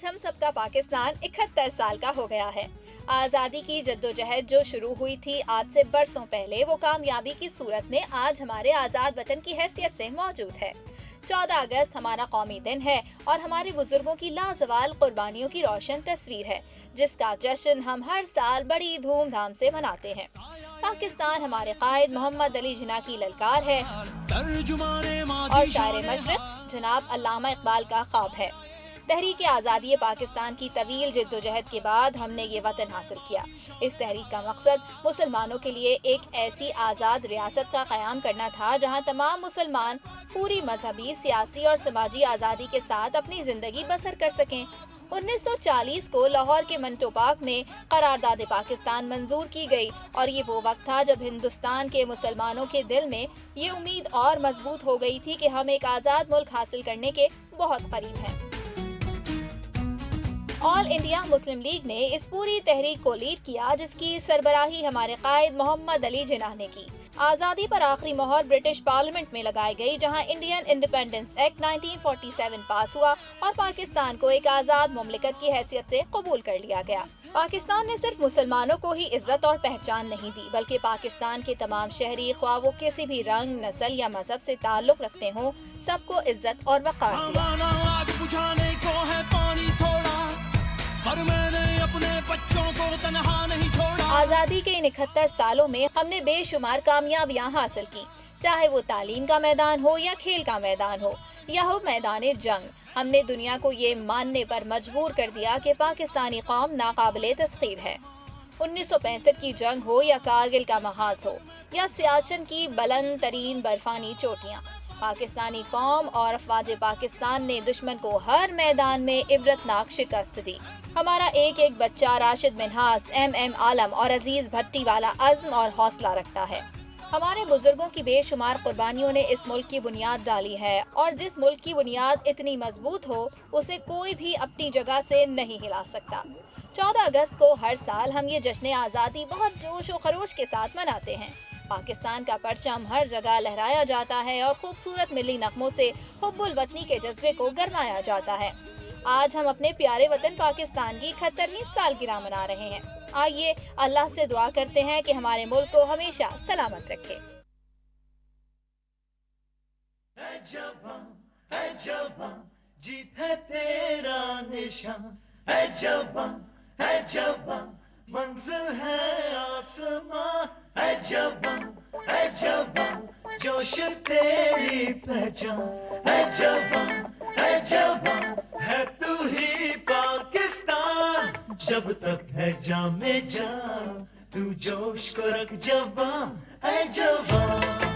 आज हम सबका पाकिस्तान 71 साल का हो गया है। आजादी की जद्दोजहद जो शुरू हुई थी आज से बरसों पहले, वो कामयाबी की सूरत में आज हमारे आजाद वतन की हैसियत से मौजूद है। 14 अगस्त हमारा कौमी दिन है और हमारे बुजुर्गों की लाजवाल कुर्बानियों की रोशन तस्वीर है, जिसका जश्न हम हर साल बड़ी धूमधाम से मनाते हैं। पाकिस्तान हमारे कायद मोहम्मद अली जिन्ना की ललकार है और शायर मशरिक जनाब अल्लामा इकबाल का ख्वाब है। तहरीक आज़ादी पाकिस्तान की तवील जद्दोजहद के बाद हमने ये वतन हासिल किया। इस तहरीक का मकसद मुसलमानों के लिए एक ऐसी आज़ाद रियासत का क़याम करना था जहां तमाम मुसलमान पूरी मजहबी, सियासी और समाजी आज़ादी के साथ अपनी जिंदगी बसर कर सकें। 1940 को लाहौर के मंटो पार्क में करारदाद पाकिस्तान मंजूर की गई और ये वो वक्त था जब हिंदुस्तान के मुसलमानों के दिल में ये उम्मीद और मजबूत हो गई थी कि हम एक आज़ाद मुल्क हासिल करने के बहुत करीब हैं। ऑल इंडिया मुस्लिम लीग ने इस पूरी तहरीक को लीड किया, जिसकी सरबराही हमारे कायद मोहम्मद अली जिन्ना ने की। आज़ादी पर आखिरी मोहर ब्रिटिश पार्लियामेंट में लगाई गई, जहां इंडियन इंडिपेंडेंस एक्ट 1947 पास हुआ और पाकिस्तान को एक आज़ाद मुमलिकत की हैसियत से कबूल कर लिया गया। पाकिस्तान ने सिर्फ मुसलमानों को ही इज्जत और पहचान नहीं दी, बल्कि पाकिस्तान के तमाम शहरी, ख्वाह वो किसी भी रंग, नस्ल या मजहब से ताल्लुक रखते हों, सबको इज्जत और वक़ार दिया। आज़ादी के इन 71 सालों में हमने बेशुमार कामयाबियां हासिल की, चाहे वो तालीम का मैदान हो या खेल का मैदान हो या हो मैदान जंग। हमने दुनिया को ये मानने पर मजबूर कर दिया कि पाकिस्तानी कौम नाकाबिले तस्खीर है। 1965 की जंग हो या कारगिल का महाज हो या सियाचिन की बुलंद तरीन बर्फानी चोटियां, पाकिस्तानी कौम और अफवाज पाकिस्तान ने दुश्मन को हर मैदान में इबरतनाक शिकस्त दी। हमारा एक एक बच्चा राशिद मिन्हास, एम आलम और अजीज भट्टी वाला अज़्म और हौसला रखता है। हमारे बुजुर्गों की बेशुमार कुर्बानियों ने इस मुल्क की बुनियाद डाली है और जिस मुल्क की बुनियाद इतनी मजबूत हो, उसे कोई भी अपनी जगह से नहीं हिला सकता। 14 अगस्त को हर साल हम ये जश्न आज़ादी बहुत जोश और खरोश के साथ मनाते हैं। पाकिस्तान का परचम हर जगह लहराया जाता है और खूबसूरत मिली नगमों से हुब्बुल वतनी के जज्बे को गरमाया जाता है। आज हम अपने प्यारे वतन पाकिस्तान की 71वीं सालगिरह मना रहे हैं। आइए अल्लाह से दुआ करते हैं कि हमारे मुल्क को हमेशा सलामत रखे। है जवान, है जवान, जीत है तेरा निशान। है जवान, है जवान, मंजिल है आसमां। है जवान, है जवान, जोश तेरी पहचान। है जवान, है जवान, है तू ही पाकिस्तान। जब तक है जामे जान, तू जोश को रख जवान। है जवान।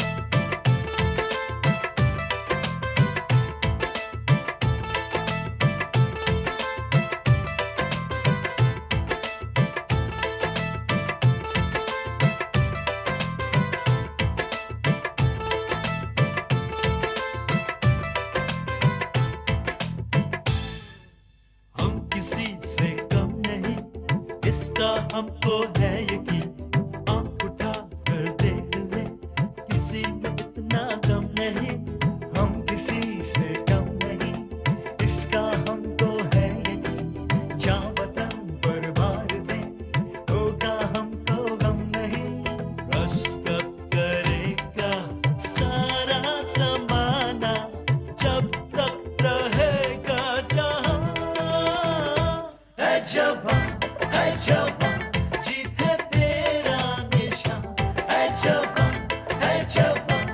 किसी से कम नहीं, इसका हमको है यकीन। आँख उठा कर देख ले, किसी में इतना दम नहीं। हम किसी से कम नहीं, इसका हमको है यकीन। जहाँ वतन पर वार दे, होगा हमको गम नहीं। रश्कत करेगा सारा ज़माना, जब तक रहेगा जहाँ। है जवान, है जवान, जीत है तेरा निशान। है जवान, है जवान,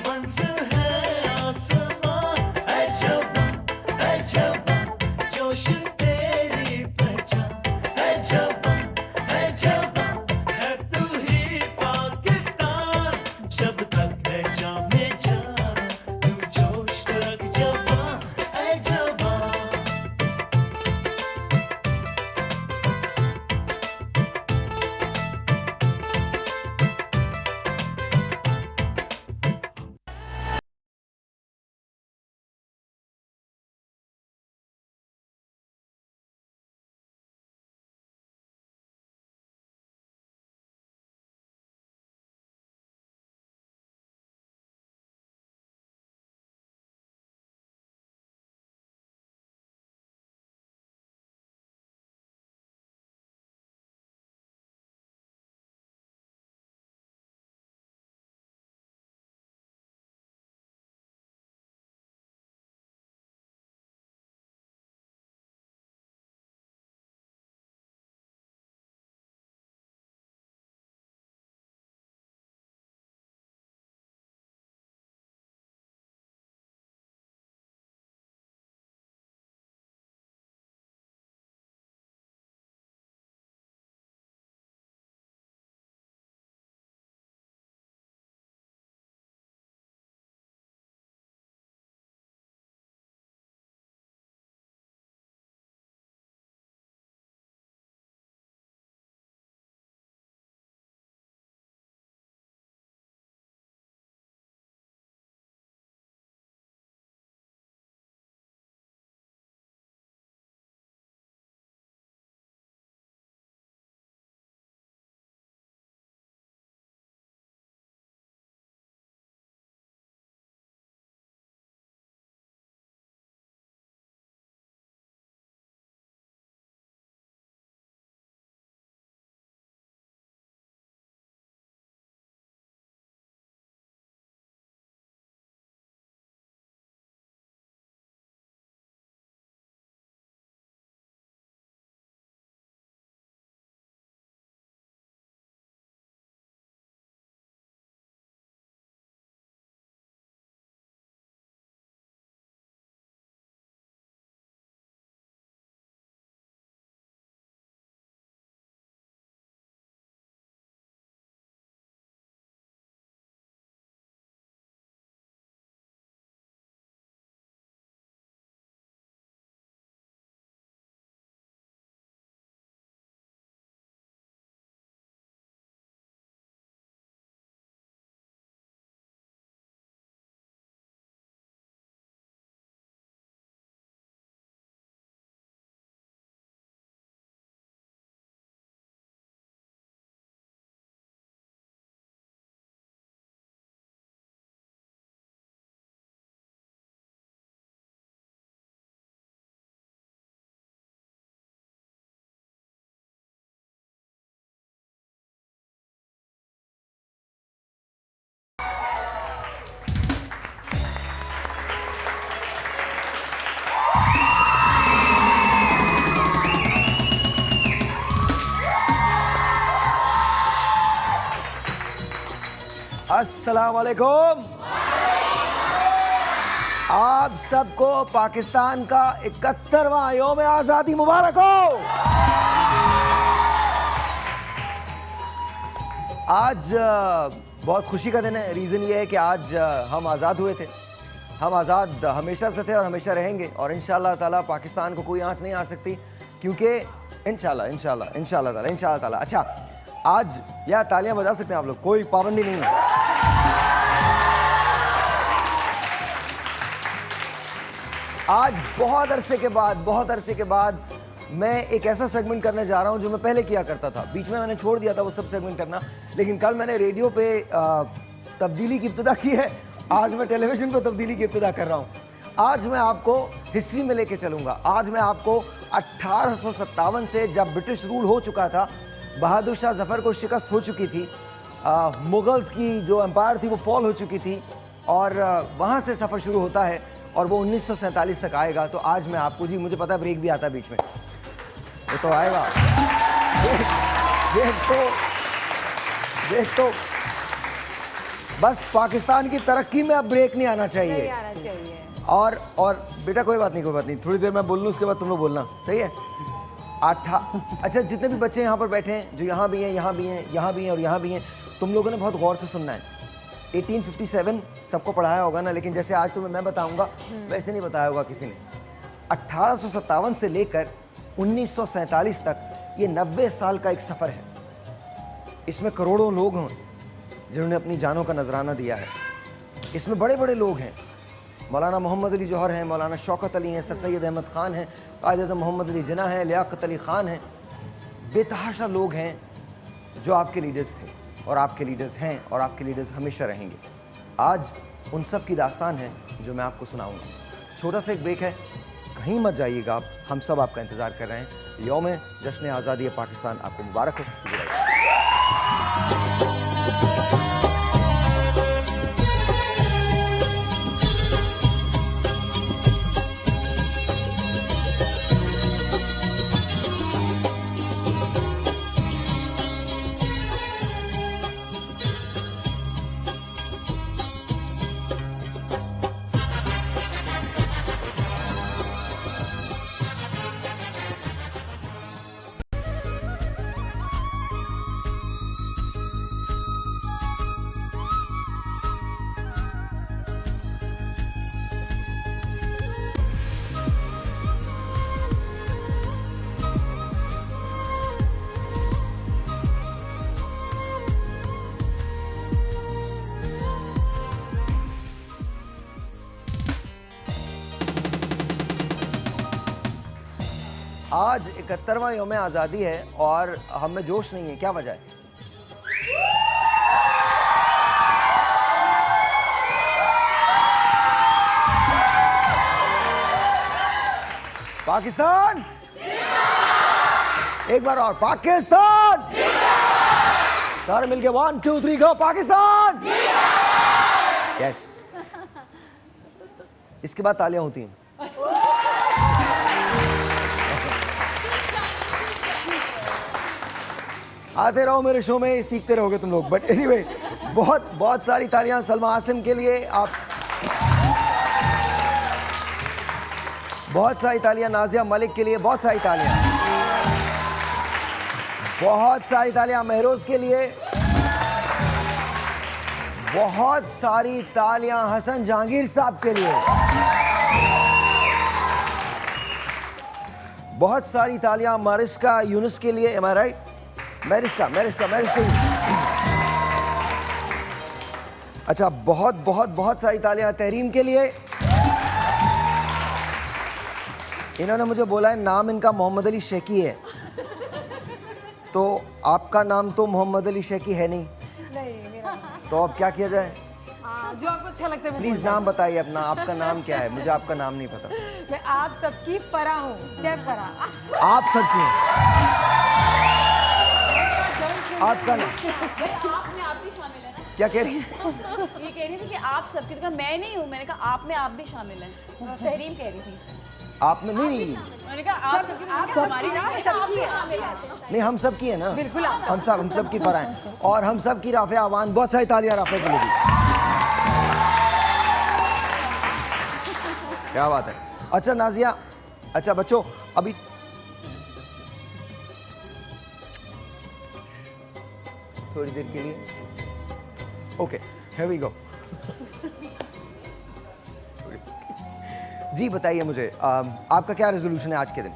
मंजिल है आसमां। है जवान, है जवान, जोश तेरी पहचान। है जवान, है जवान, है तू ही पाकिस्तान। जब तक है जामे जान, तू जोश को रख जवान। है जवान। अस्सलाम वालेकुम। आप सबको पाकिस्तान का 71वां यौम आज़ादी मुबारक हो। आज बहुत खुशी का दिन है। रीज़न ये है कि आज हम आज़ाद हुए थे। हम आज़ाद हमेशा से थे और हमेशा रहेंगे, और इंशाअल्लाह ताला पाकिस्तान को कोई आंच नहीं आ सकती, क्योंकि इंशाअल्लाह ताला। अच्छा, आज या तालियां बजा सकते हैं आप लोग, कोई पाबंदी नहीं है। आज बहुत अरसे के बाद मैं एक ऐसा सेगमेंट करने जा रहा हूं जो मैं पहले किया करता था। बीच में मैंने छोड़ दिया था वो सब सेगमेंट करना, लेकिन कल मैंने रेडियो पे तब्दीली की इब्तिदा की है। आज मैं टेलीविजन पे तब्दीली की इब्तिदा कर रहा हूं। आज मैं आपको हिस्ट्री में लेके चलूंगा। आज मैं आपको 1857 से, जब ब्रिटिश रूल हो चुका था, बहादुर शाह जफर को शिकस्त हो चुकी थी, मुगल्स की जो एम्पायर थी वो फॉल हो चुकी थी, और वहाँ से सफ़र शुरू होता है और वो 1947 तक आएगा। तो आज मैं आपको, जी मुझे पता है ब्रेक भी आता है बीच में, वो तो आएगा। देख तो बस पाकिस्तान की तरक्की में अब ब्रेक नहीं आना चाहिए। और बेटा कोई बात नहीं, थोड़ी देर मैं बोल लूँ, उसके बाद तुम लोग बोलना, सही है? अच्छा, जितने भी बच्चे यहाँ पर बैठे हैं, जो यहाँ भी हैं, यहाँ भी हैं, यहाँ भी हैं और यहाँ भी हैं, तुम लोगों ने बहुत गौर से सुनना है। 1857 सबको पढ़ाया होगा ना, लेकिन जैसे आज तुम्हें मैं बताऊंगा वैसे नहीं बताया होगा किसी ने। 1857 से लेकर 1947 तक ये 90 साल का एक सफ़र है। इसमें करोड़ों लोग हैं जिन्होंने अपनी जानों का नजराना दिया है। इसमें बड़े बड़े लोग हैं, मौलाना मोहम्मद अली जौहर हैं, मौलाना शौकत अली हैं, सर सैयद अहमद ख़ान हैं, कायद-ए-आज़म मोहम्मद अली जिन्ना हैं, लियाकत अली ख़ान हैं। बेतहाशा लोग हैं जो आपके लीडर्स थे और आपके लीडर्स हैं और आपके लीडर्स हमेशा रहेंगे। आज उन सब की दास्तान है जो मैं आपको सुनाऊंगा। छोटा सा एक ब्रेक है, कहीं मत जाइएगा आप, हम सब आपका इंतज़ार कर रहे हैं। यौम जश्न आज़ादी पाकिस्तान आपको मुबारक हो। आज 71वां यौम आज़ादी है और हम में जोश नहीं है, क्या वजह है? पाकिस्तान एक बार और, पाकिस्तान सारे मिलके 1 2 3 गो, पाकिस्तान। यस, इसके बाद तालियां होती हैं। आते रहो मेरे शो में, सीखते रहोगे तुम लोग। बट एनीवे, बहुत सारी तालियां सलमा आसिम के लिए, आप बहुत सारी तालियां नाजिया मलिक के लिए, बहुत सारी तालियां महरोज के लिए, बहुत सारी तालियां हसन जहांगीर साहब के लिए, बहुत सारी तालियां मारिस्का यूनुस के लिए। एम आई राइट? मैरिस्का। अच्छा, बहुत सारी तालियां तहरीम के लिए। इन्होंने मुझे बोला है नाम इनका मोहम्मद अली शेखी है, तो आपका नाम तो मोहम्मद अली शेखी है नहीं, मेरा तो अब क्या किया जाए? जो आपको अच्छा लगता है। प्लीज नाम बताइए अपना, आपका नाम क्या है? मुझे आपका नाम नहीं पता। मैं आप सबकी फरा हूँ, शेफ फरा। आप सबकी आपका नाम आप में आप भी शामिल है ना? क्या कह रही है? ये कह रही थी कि आप सबकी, तो कहा मैं नहीं हूँ, मैंने कहा आप में आप भी शामिल हैं। तहरीम कह रही थी। आपने नहीं मैंने कहा आप हमारी नहीं, हम सब की है ना, बिल्कुल आप हम सब की फराह हैं और हम सब की राफे आवान। बहुत सारी तालियां राफे के लिए भी। क्या बात है। अच्छा नाजिया, अच्छा बच्चों अभी थोड़ी देर के लिए, ओके हियर वी गो। जी बताइए मुझे, आपका क्या रेजोल्यूशन है आज के दिन?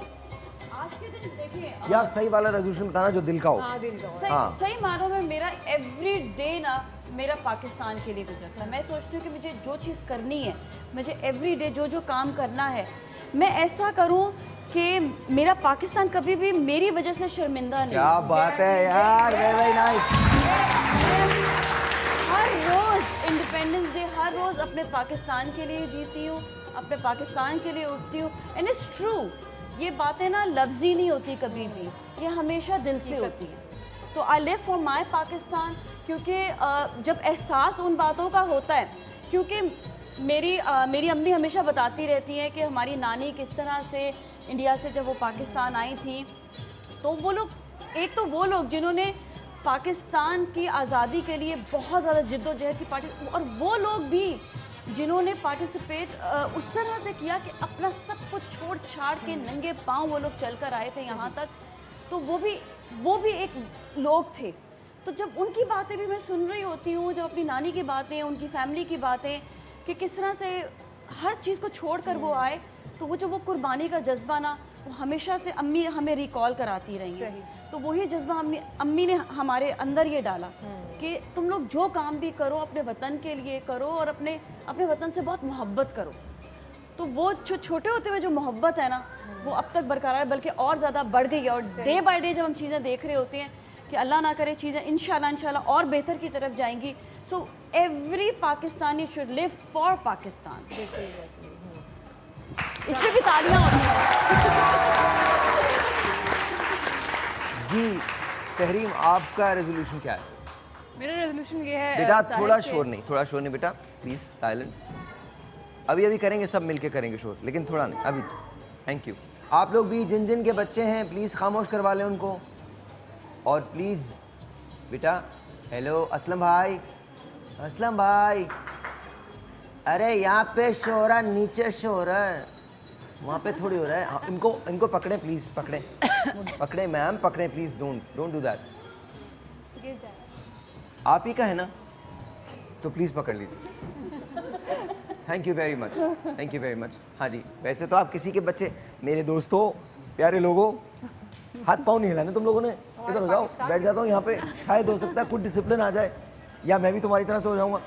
आज के दिन देखिए यार सही वाला रेजोल्यूशन बताना जो दिल का हो। हाँ दिल का हो। हाँ। सही मानों में मेरा एवरी डे ना मेरा पाकिस्तान के लिए गुजरता है। मैं सोचती हूँ कि मुझे जो चीज़ करनी है, मुझे एवरी डे जो जो काम करना है, मैं ऐसा करूँ कि मेरा पाकिस्तान कभी भी मेरी वजह से शर्मिंदा नहीं क्या हो। बात है यार, वेरी नाइस। हर रोज़ इंडिपेंडेंस डे, हर रोज़ अपने पाकिस्तान के लिए जीती हूँ, अपने पाकिस्तान के लिए उठती हूँ। एंड इट्स ट्रू, ये बातें ना लफ्ज़ी नहीं होती कभी भी, ये हमेशा दिल से होती है। तो I live for my Pakistan, क्योंकि जब एहसास उन बातों का होता है, क्योंकि मेरी अम्मी हमेशा बताती रहती हैं कि हमारी नानी किस तरह से इंडिया से जब वो पाकिस्तान आई थी, तो वो लोग, एक तो वो लोग जिन्होंने पाकिस्तान की आज़ादी के लिए बहुत ज़्यादा जिद्दोजहद की पार्टी, और वो लोग भी जिन्होंने पार्टिसिपेट उस तरह से किया कि अपना सब कुछ छोड़ छाड़ के नंगे पांव वो लोग चल कर आए थे यहाँ तक, तो वो भी एक लोग थे। तो जब उनकी बातें भी मैं सुन रही होती हूँ, जब अपनी नानी की बातें, उनकी फैमिली की बातें, कि किस तरह से हर चीज़ को छोड़ कर वो आए, तो वो कुर्बानी का जज्बा ना, वो हमेशा से अम्मी हमें रिकॉल कराती रही हैं। तो वही जज्बा अम्मी ने हमारे अंदर ये डाला कि तुम लोग जो काम भी करो अपने वतन के लिए करो, और अपने वतन से बहुत मोहब्बत करो। तो वो छोटे होते हुए जो मोहब्बत है ना, वो अब तक बरकरार है, बल्कि और ज़्यादा बढ़ गई है। और डे बाय डे जब हम चीज़ें देख रहे होते हैं कि अल्लाह ना करे चीज़ें इंशाल्लाह और बेहतर की तरफ जाएंगी। So every Pakistani should live for Pakistan. इस पे भी तालियां होती हैं। जी तहरीम, आपका रेजोल्यूशन क्या है? मेरा रेजोल्यूशन ये है बेटा साहिब थोड़ा के- शोर नहीं बेटा, प्लीज साइलेंट। अभी करेंगे, सब मिलके करेंगे शोर, लेकिन थोड़ा नहीं अभी। Thank you. आप लोग भी जिन जिन के बच्चे हैं प्लीज़ खामोश करवा लें उनको। और प्लीज़ बेटा, हेलो असलम भाई, असलम भाई, अरे यहाँ पे शोर है, नीचे शोर है, वहाँ पे थोड़ी हो रहा है। हाँ, इनको पकड़ें प्लीज़, पकड़ें मैम, पकड़ें प्लीज़, डोंट डू दैट। आप ही का है ना, तो प्लीज़ पकड़ लीजिए। Thank you very much, thank you very much. हाँ जी, वैसे तो आप किसी के बच्चे, मेरे दोस्तों, प्यारे लोगों, हाथ पाँव नहीं हिलाने तुम लोगों ने। इधर हो जाओ, बैठ जाता हूँ यहाँ पे, शायद हो सकता है कुछ डिसिप्लिन आ जाए, या मैं भी तुम्हारी तरह से हो जाऊँगा।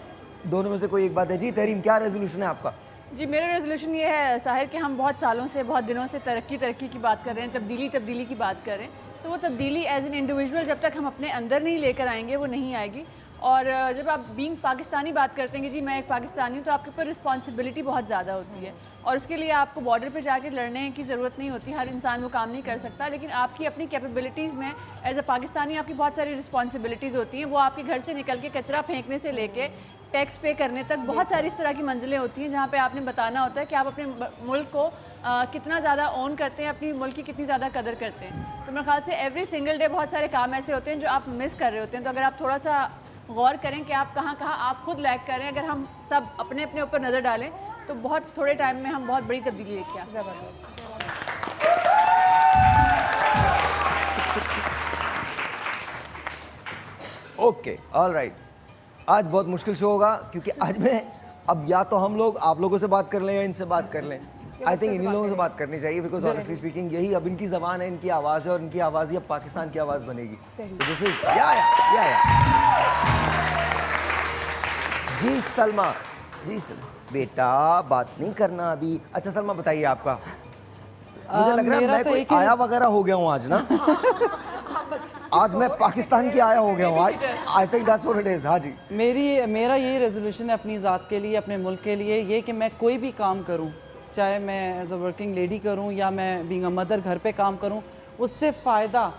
दोनों में से कोई एक बात है। जी तहरीम, क्या रेजोल्यूशन है आपका? जी मेरा रेजोल्यूशन ये है साहिर कि हम बहुत सालों से, बहुत दिनों से तरक्की की बात कर रहे हैं, तब्दीली की बात कर रहे हैं। तो वो तब्दीली एज एन इंडिविजुअल जब तक हम अपने अंदर नहीं लेकर आएंगे वो नहीं आएगी। और जब आप बीइंग पाकिस्तानी बात करते हैं कि जी मैं एक पाकिस्तानी हूँ, तो आपके ऊपर रिस्पॉन्सिबिलिटी बहुत ज़्यादा होती है, और उसके लिए आपको बॉर्डर पे जाके लड़ने की ज़रूरत नहीं होती। हर इंसान वो काम नहीं कर सकता, लेकिन आपकी अपनी कैपेबिलिटीज़ में एज अ पाकिस्तानी आपकी बहुत सारी रिस्पॉन्सिबिलिटीज़ होती हैं। वो आपके घर से निकल के कचरा फेंकने से लेके टैक्स पे करने तक बहुत सारी इस तरह की मंजिलें होती हैं, जहाँ पे आपने बताना होता है कि आप अपने मुल्क को कितना ज़्यादा ओन करते हैं, अपनी मुल्क की कितनी ज़्यादा कदर करते हैं। तो मेरे ख्याल से एवरी सिंगल डे बहुत सारे काम ऐसे होते हैं जो आप मिस कर रहे होते हैं। तो अगर आप थोड़ा सा गौर करें कि आप कहाँ आप खुद लैग कर रहे हैं, अगर हम सब अपने अपने ऊपर नज़र डालें तो बहुत थोड़े टाइम में हम बहुत बड़ी तब्दीली लेके आ सकते हैं। Okay, all right. आज बहुत मुश्किल शो होगा, क्योंकि आज मैं, अब या तो हम लोग आप लोगों से बात कर लें या इनसे बात कर लें। आई थिंक इन्हीं लोगों से बात करनी चाहिए, बिकॉज ऑनेस्टली स्पीकिंग यही अब इनकी ज़बान है, इनकी आवाज़ है, और इनकी आवाज़ ही अब पाकिस्तान की आवाज़ बनेगी। दिस इज या जी सलमा, जी सलमा बेटा बात नहीं करना अभी। अच्छा सलमा बताइए आपका। मुझे लग रहा है मैं कोई आया वगैरह हो गया हूँ आज ना। आज मैं पाकिस्तान की आया हो गया हूँ। I think that's what it is. हाँ जी, मेरा यही रेजोल्यूशन है अपनी ज़ात के लिए, अपने मुल्क के लिए, ये कि मैं कोई भी काम करूँ, चाहे मैं एज अ वर्किंग लेडी करूँ या मैं बीइंग अ मदर घर पे काम करूँ, उससे फ़ायदा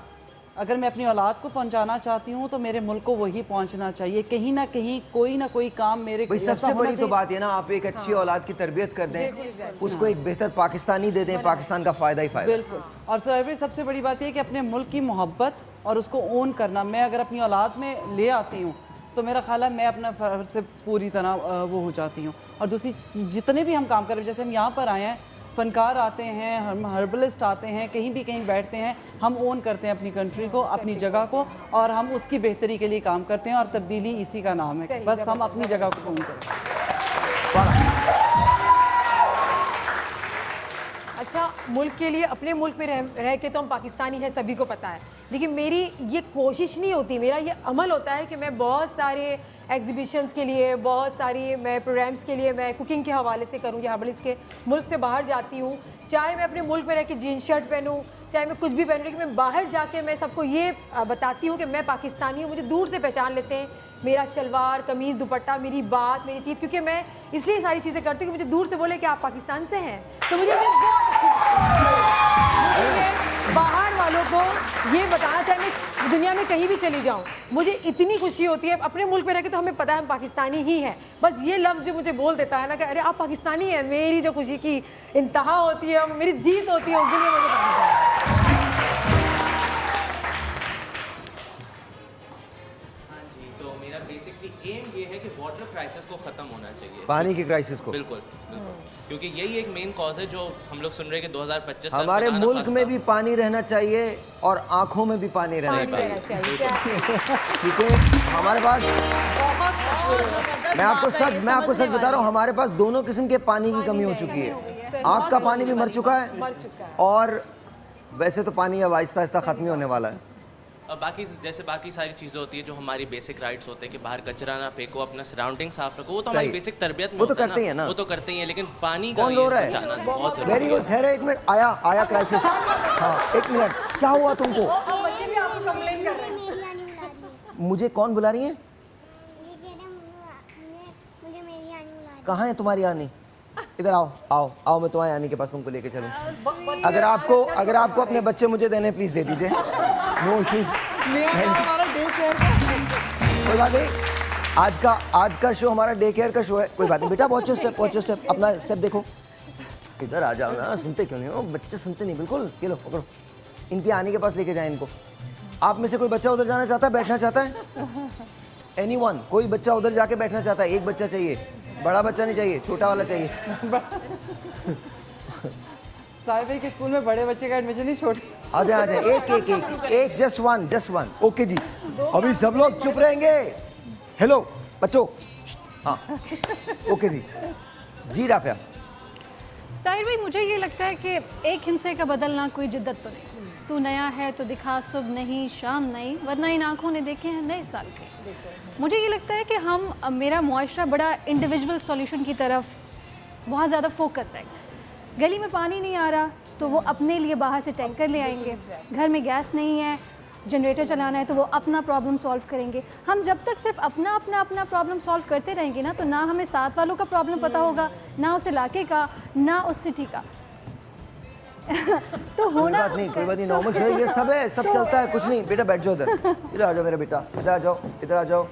अगर मैं अपनी औलाद को पहुंचाना चाहती हूँ तो मेरे मुल्क को वही पहुंचना चाहिए। कहीं ना कहीं कोई ना कोई काम मेरे भाई ऐसा सबसे होना बड़ी तो चाहिए। बात है ना, आप एक अच्छी औलाद की तरबियत कर दें, उसको एक बेहतर पाकिस्तानी दे दें, पाकिस्तान का फ़ायदा ही फ़ायदा। बिल्कुल। और सर सबसे बड़ी बात यह कि अपने मुल्क की मोहब्बत और उसको ओन करना। मैं अगर अपनी औलाद में ले आती हूँ तो मेरा ख्याल है मैं अपना फर्ज से पूरी तरह वो हो जाती हूँ। और दूसरी जितने भी हम काम कर रहे हैं, जैसे हम यहाँ पर आए हैं, फनकार आते हैं, हम हर्बलिस्ट आते हैं, कहीं बैठते हैं, हम ओन करते हैं अपनी कंट्री को, अपनी जगह को, और हम उसकी बेहतरी के लिए काम करते हैं। और तब्दीली इसी का नाम है, बस हम अपनी जगह को ओन करें। अच्छा, मुल्क के लिए, अपने मुल्क में रह के तो हम पाकिस्तानी हैं, सभी को पता है, लेकिन मेरी ये कोशिश नहीं होती, मेरा ये अमल होता है कि मैं बहुत सारे एग्जीबिशंस के लिए, बहुत सारी मैं प्रोग्राम्स के लिए, मैं कुकिंग के हवाले से करूँ या हर्बलिस्ट के, मुल्क से बाहर जाती हूँ, चाहे मैं अपने मुल्क में रह के जीन्स शर्ट पहनूँ, चाहे मैं कुछ भी पहनूँ, लेकिन मैं बाहर जाके मैं सबको ये बताती हूँ कि मैं पाकिस्तानी हूँ। मुझे दूर से पहचान लेते हैं, मेरा शलवार कमीज़ दुपट्टा, मेरी बात, मेरी चीज़, क्योंकि मैं इसलिए सारी चीज़ें करती हूँ कि मुझे दूर से बोले कि आप पाकिस्तान से हैं, तो मुझे बाहर वालों को ये बताना चाहिए। मैं दुनिया में कहीं भी चली जाऊँ, मुझे इतनी खुशी होती है। अपने मुल्क में रह के तो हमें पता है हम पाकिस्तानी ही हैं, बस ये लफ्ज़ जो मुझे बोल देता है ना कि अरे आप पाकिस्तानी हैं, मेरी जो खुशी की इंतहा होती है, मेरी जीत होती है, उस दिन मुझे पता है। बेसिकली एम ये है कि वाटर क्राइसिस को ख़त्म होना चाहिए, पानी की क्राइसिस को। बिल्कुल बिल्कुल, क्योंकि यही एक मेन कॉज है जो हम लोग सुन रहे हैं कि 2025 तक हमारे बताना मुल्क खास में था। भी पानी रहना चाहिए और आंखों में भी पानी रहना चाहिए, ठीक है। हमारे पास, मैं आपको सच बता रहा हूँ, हमारे पास दोनों किस्म के पानी की कमी हो चुकी है। आँख का पानी भी मर चुका है, और वैसे तो पानी अब आहिस्ता आहिस्ता ख़त्म ही होने वाला है। और बाकी जैसे बाकी सारी चीज़ें होती है जो हमारी बेसिक राइट्स होते हैं कि बाहर कचरा ना फेंको, अपना सराउंडिंग साफ रखो, वो तो हमारी बेसिक तरबियत में वो तो होता है करते ही है ना। वो तो करते ही है, लेकिन पानी का कौन रो रहा है? बचाना बहुत जरूरी वेरी है। गुड, ठहरे एक मिनट, आया क्राइसिस। हाँ, एक मिनट, क्या हुआ तुमको? बच्चे भी आपको कंप्लेन कर रहे हैं। मुझे कौन बुला रही है? कहाँ है तुम्हारी आनी? इधर आओ, मैं तुम्हारी आनी के पास तुमको लेके चलूँ। अगर आपको अपने बच्चे मुझे देने, प्लीज दे दीजिए, नो इश्यूज। कोई बात नहीं, आज का शो हमारा डे केयर का शो है, कोई बात नहीं बेटा, पहुंचो स्टेप, अपना स्टेप देखो। इधर आ जाओ ना, सुनते क्यों नहीं हो बच्चे? सुनते नहीं बिल्कुल। ये लो पकड़ो, इनकी आनी के पास लेके जाए इनको। आप में से कोई बच्चा उधर जाना चाहता है, बैठना चाहता है? एनीवन, कोई बच्चा उधर जाके बैठना चाहता है? एक बच्चा चाहिए, बड़ा बच्चा नहीं चाहिए, छोटा वाला चाहिए। साहिब भाई के स्कूल में बड़े बच्चे का एडमिशन नहीं छोटे। आ जाए, एक, जस्ट वन। ओके जी, अभी सब लोग चुप रहेंगे। हेलो बच्चों, हाँ ओके जी राफिया। साहिर भाई, मुझे ये लगता है कि एक हिंसे का बदलना कोई जिद्दत तो नहीं। तू नया है तो दिखा सुबह नहीं शाम नहीं, वरना इन आँखों ने देखे हैं नए साल के। मुझे ये लगता है कि मेरा मुआशरा बड़ा इंडिविजुअल सॉल्यूशन की तरफ बहुत ज़्यादा फोकस्ड है। गली में पानी नहीं आ रहा तो वो अपने लिए बाहर से टैंकर ले आएंगे, घर में गैस नहीं है, जनरेटर चलाना है तो वो अपना प्रॉब्लम सॉल्व करेंगे। हम जब तक सिर्फ अपना प्रॉब्लम सॉल्व करते रहेंगे ना, तो ना हमें साथ वालों का प्रॉब्लम पता होगा, ना उस इलाके का, ना उस सिटी का। तो होना कोई बात नहीं, नॉर्मल है, ये सब है, सब चलता है, कुछ नहीं। बेटा बैठ जाओ इधर आ जाओ मेरा बेटा, इधर आ जाओ।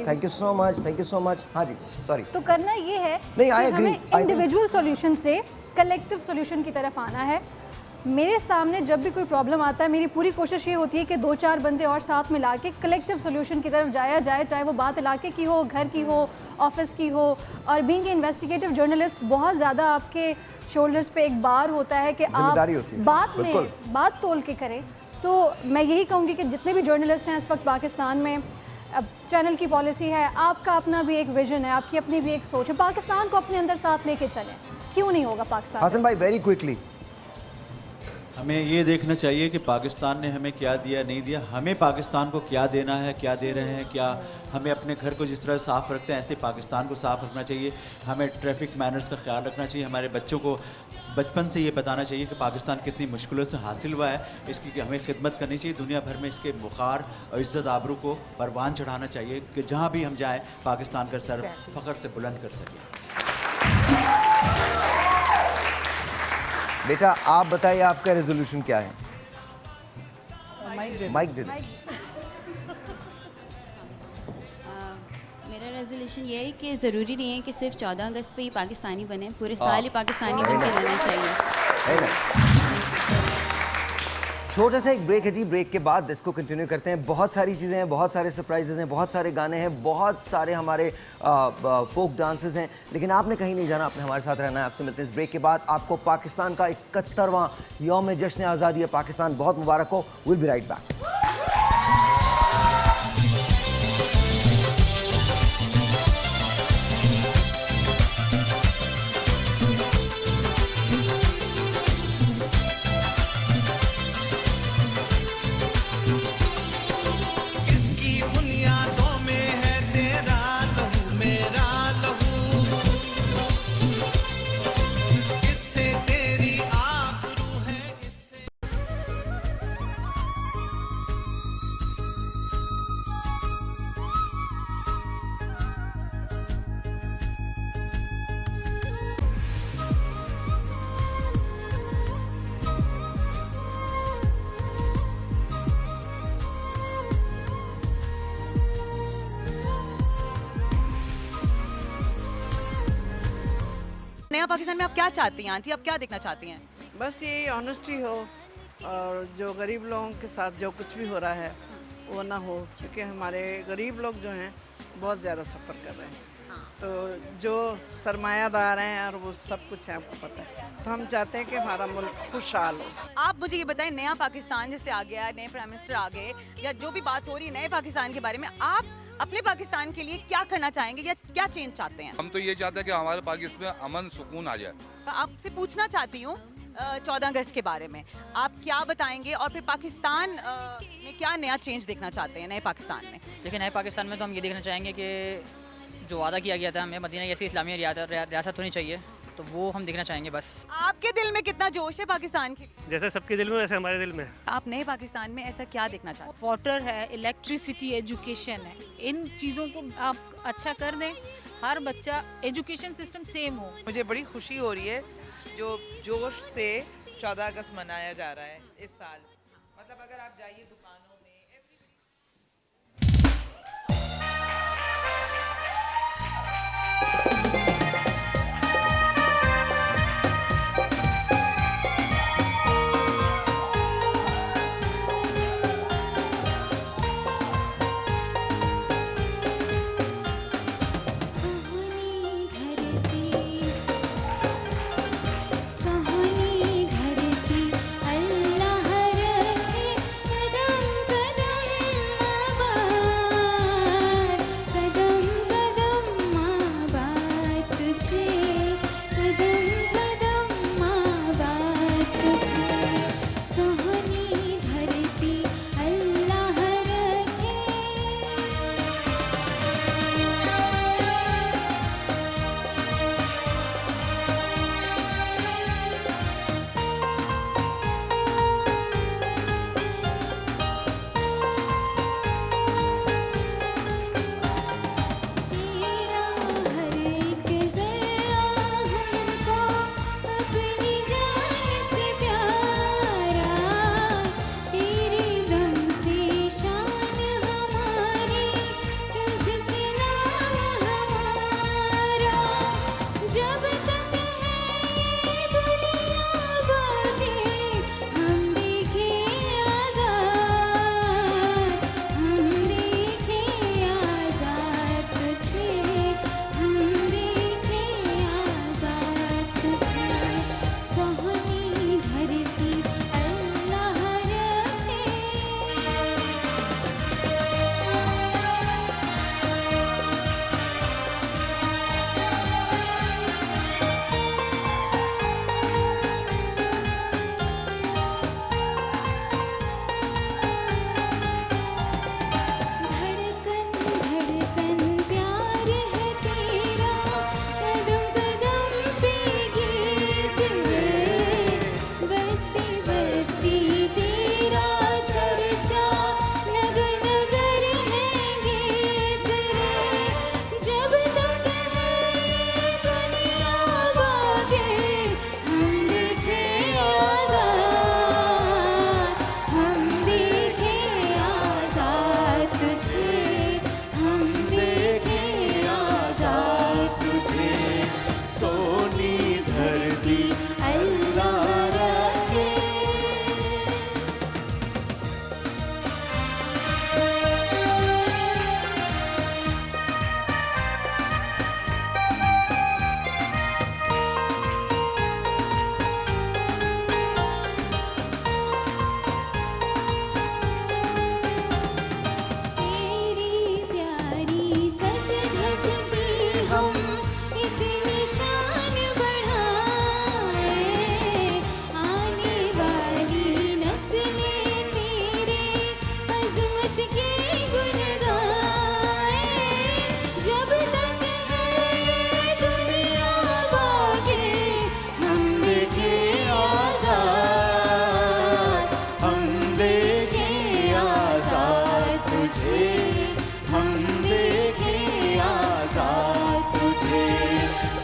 Thank you so much. हाँ जी, सॉरी। तो करना ये है नहीं, कि हमें इंडिविजुअल सॉल्यूशन से कलेक्टिव सॉल्यूशन की तरफ आना है। मेरे सामने जब भी कोई प्रॉब्लम आता है, मेरी पूरी कोशिश ये होती है कि 2-4 बंदे और साथ मिला के कलेक्टिव सॉल्यूशन की तरफ जाया जाए, चाहे वो बात इलाके की हो, घर की हो, ऑफिस की हो। और बीइंग ए इन्वेस्टिगेटिव जर्नलिस्ट, बहुत ज़्यादा आपके शोल्डर्स पे एक बार होता है कि आप बात तोल के करें। तो मैं यही कहूँगी कि जितने भी जर्नलिस्ट हैं इस वक्त पाकिस्तान में, अब चैनल की पॉलिसी है, आपका अपना भी एक विजन है, आपकी अपनी भी एक सोच है, पाकिस्तान को अपने अंदर साथ लेके चलें। क्यों नहीं होगा पाकिस्तान? हसन भाई, वेरी क्विकली। हमें ये देखना चाहिए कि पाकिस्तान ने हमें क्या दिया, नहीं दिया, हमें पाकिस्तान को क्या देना है, क्या दे रहे हैं, क्या हमें अपने घर को जिस तरह साफ़ रखते हैं ऐसे पाकिस्तान को साफ़ रखना चाहिए। हमें ट्रैफिक मैनर्स का ख्याल रखना चाहिए। हमारे बच्चों को बचपन से ये बताना चाहिए कि पाकिस्तान कितनी मुश्किलों से हासिल हुआ है, इसकी हमें खिदमत करनी चाहिए। दुनिया भर में इसके बुखार और इज़्ज़त आबरू को परवान चढ़ाना चाहिए कि जहाँ भी हम जाएँ पाकिस्तान का सर फ़ख्र से बुलंद कर सकें। बेटा आप बताइए, आपका रेजोल्यूशन क्या है? माइक दे दो। मेरा रेजोल्यूशन ये है कि ज़रूरी नहीं है कि सिर्फ 14 अगस्त पे ही पाकिस्तानी बने, पूरे साल ही पाकिस्तानी बन के रहना चाहिए। छोटा सा एक ब्रेक है जी, ब्रेक के बाद इसको कंटिन्यू करते हैं। बहुत सारी चीज़ें हैं, बहुत सारे सरप्राइजेज हैं, बहुत सारे गाने हैं, बहुत सारे हमारे फोक डांसेस हैं, लेकिन आपने कहीं नहीं जाना, आपने हमारे साथ रहना है। आपसे मिलते हैं इस ब्रेक के बाद। आपको पाकिस्तान का 71वां यौम जश्न आज़ादी पाकिस्तान बहुत मुबारक हो। Will be right back. नया पाकिस्तान में आप क्या चाहती हैं आंटी, आप क्या देखना चाहती हैं? बस ये ऑनेस्टी हो और जो गरीब लोगों के साथ जो कुछ भी हो रहा है वो ना हो, क्योंकि हमारे गरीब लोग जो हैं बहुत ज़्यादा सफ़र कर रहे हैं। तो जो सरमायादार हैं और वो सब कुछ है, आपको पता है, तो हम चाहते हैं कि हमारा मुल्क खुशहाल हो। आप मुझे ये बताएं, नया पाकिस्तान जैसे आ गया, नए प्राइम मिनिस्टर आ गए, या जो भी बात हो रही है नए पाकिस्तान के बारे में, आप अपने पाकिस्तान के लिए क्या करना चाहेंगे या क्या चेंज चाहते हैं? हम तो ये चाहते हैं कि हमारे पाकिस्तान में अमन सुकून आ जाए। तो आपसे पूछना चाहती हूँ 14 अगस्त के बारे में आप क्या बताएंगे, और फिर पाकिस्तान में क्या नया चेंज देखना चाहते हैं नए पाकिस्तान में? देखिए, नए पाकिस्तान में तो हम ये देखना चाहेंगे कि जो वादा किया गया था हमें मदीना जैसी इस्लामी रियासत होनी चाहिए, तो वो हम देखना चाहेंगे बस। आपके दिल में कितना जोश है पाकिस्तान की? जैसे सबके दिल में वैसे हमारे दिल में। आप नए पाकिस्तान में ऐसा क्या देखना चाहते हैं? वाटर है, इलेक्ट्रिसिटी, एजुकेशन है, इन चीज़ों को आप अच्छा कर दें, हर बच्चा एजुकेशन सिस्टम सेम हो। मुझे बड़ी खुशी हो रही है जो जोश से 14 अगस्त मनाया जा रहा है इस साल। मतलब अगर आप जाइए दुकानों में,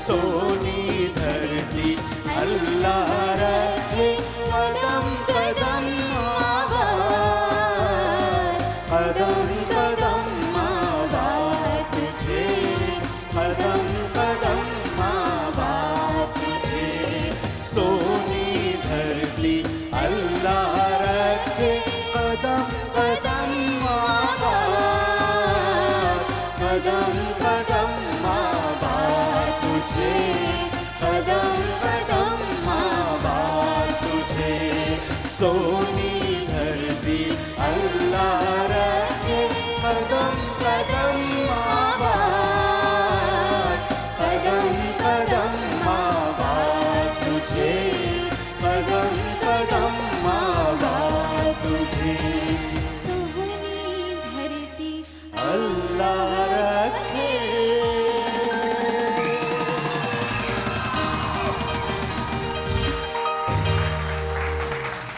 सोनी धरती अल्लाह रखे कदम कदम आबाद, कदम कदम आबाद तुझे, कदम कदम आबाद तुझे। सोनी धरती अल्लाह रखे कदम कदम आबाद, कदम कदम आबाद तुझे, कदम कदम आबाद तुझे। सोनी धरती अल्लाह रखे कदम कदम आबाद, कदम कदम आबाद तुझे, कदम कदम आबाद तुझे। सोनी धरती अल्लाह रखे।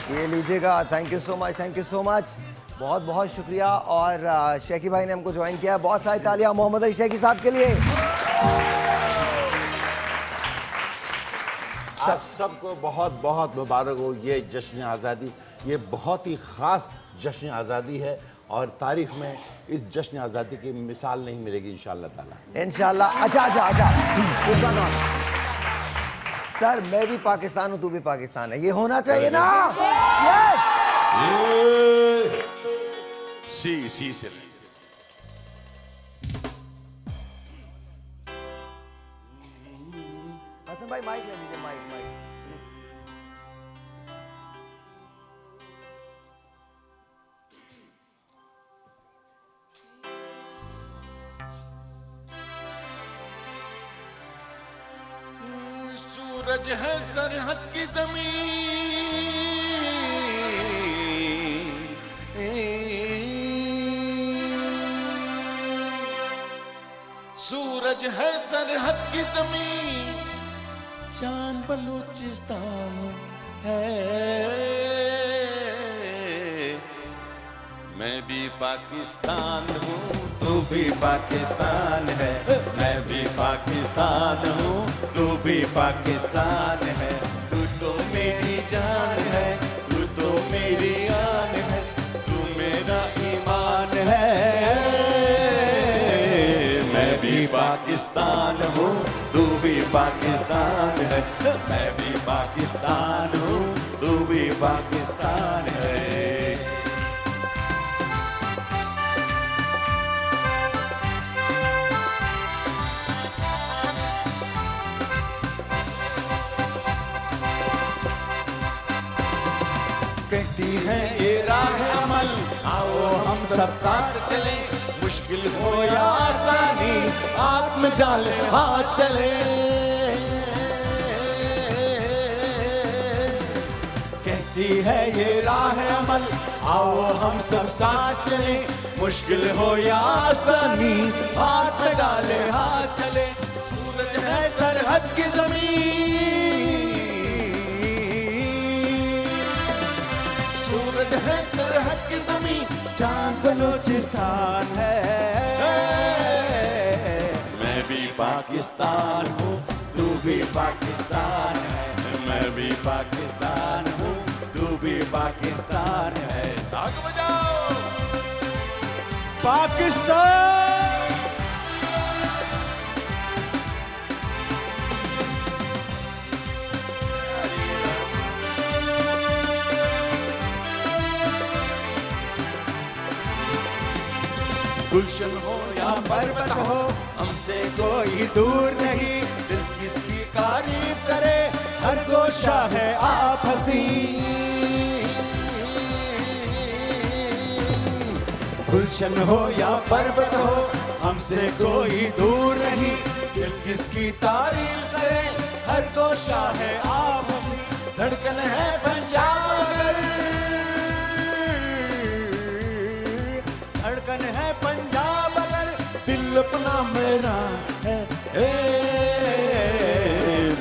ये लीजिएगा, thank you so much, thank you so much, बहुत बहुत शुक्रिया। और शेखी भाई ने हमको ज्वाइन किया है, बहुत सारी तालियां मोहम्मद अली शेखी साहब के लिए। आप सबको बहुत बहुत मुबारक हो। ये जश्न आज़ादी, ये बहुत ही ख़ास जश्न आज़ादी है और तारीख में इस जश्न आज़ादी की मिसाल नहीं मिलेगी इंशाअल्लाह ताला। इंशाल्लाह। अच्छा अच्छा अच्छा, सर मैं भी पाकिस्तान हूँ, तू भी पाकिस्तान है, ये होना चाहिए ना? यस। सी से हसन भाई माइक ले लीजिए, माइक माइक। सूरज है सरहद की ज़मीन, सूरज है सरहद की ज़मीन, चांद बलूचिस्तान है। मैं भी पाकिस्तान हूँ, तू भी पाकिस्तान है। मैं भी पाकिस्तान हूँ, तू भी पाकिस्तान है। तू तो मेरी जान है, तू तो मेरी आन है, तू मेरा ईमान है। मैं भी पाकिस्तान हूँ, तू भी पाकिस्तान है। मैं भी पाकिस्तान हूँ, तू भी पाकिस्तान है। कहती है ये राह अमल, आओ हम सब साथ चले, मुश्किल हो या आसानी हाथ में डाले हाथ चले। कहती है ये राह अमल, आओ हम सब साथ चले, मुश्किल हो या आसानी हाथ में डाले हाथ चले। सूरज है सरहद की ज़मीन, सूरज है सरहद की ज़मीन, चांद बलूचिस्तान है। मैं भी पाकिस्तान हूँ, तू भी पाकिस्तान है। मैं भी पाकिस्तान हूँ, तू भी पाकिस्तान है। ताक बजाओ पाकिस्तान। गुलशन हो या पर्वत हो, हमसे कोई दूर नहीं, दिल किसकी तारीफ करे, हर गोशा है आप हंसी। गुलशन हो या पर्वत हो, हमसे कोई दूर नहीं, दिल किसकी तारीफ करे, हर गोशा है आप हंसी। धड़कन है पंजाब अगर, धड़कन है पंजाब अगर, दिल अपना मेरा है।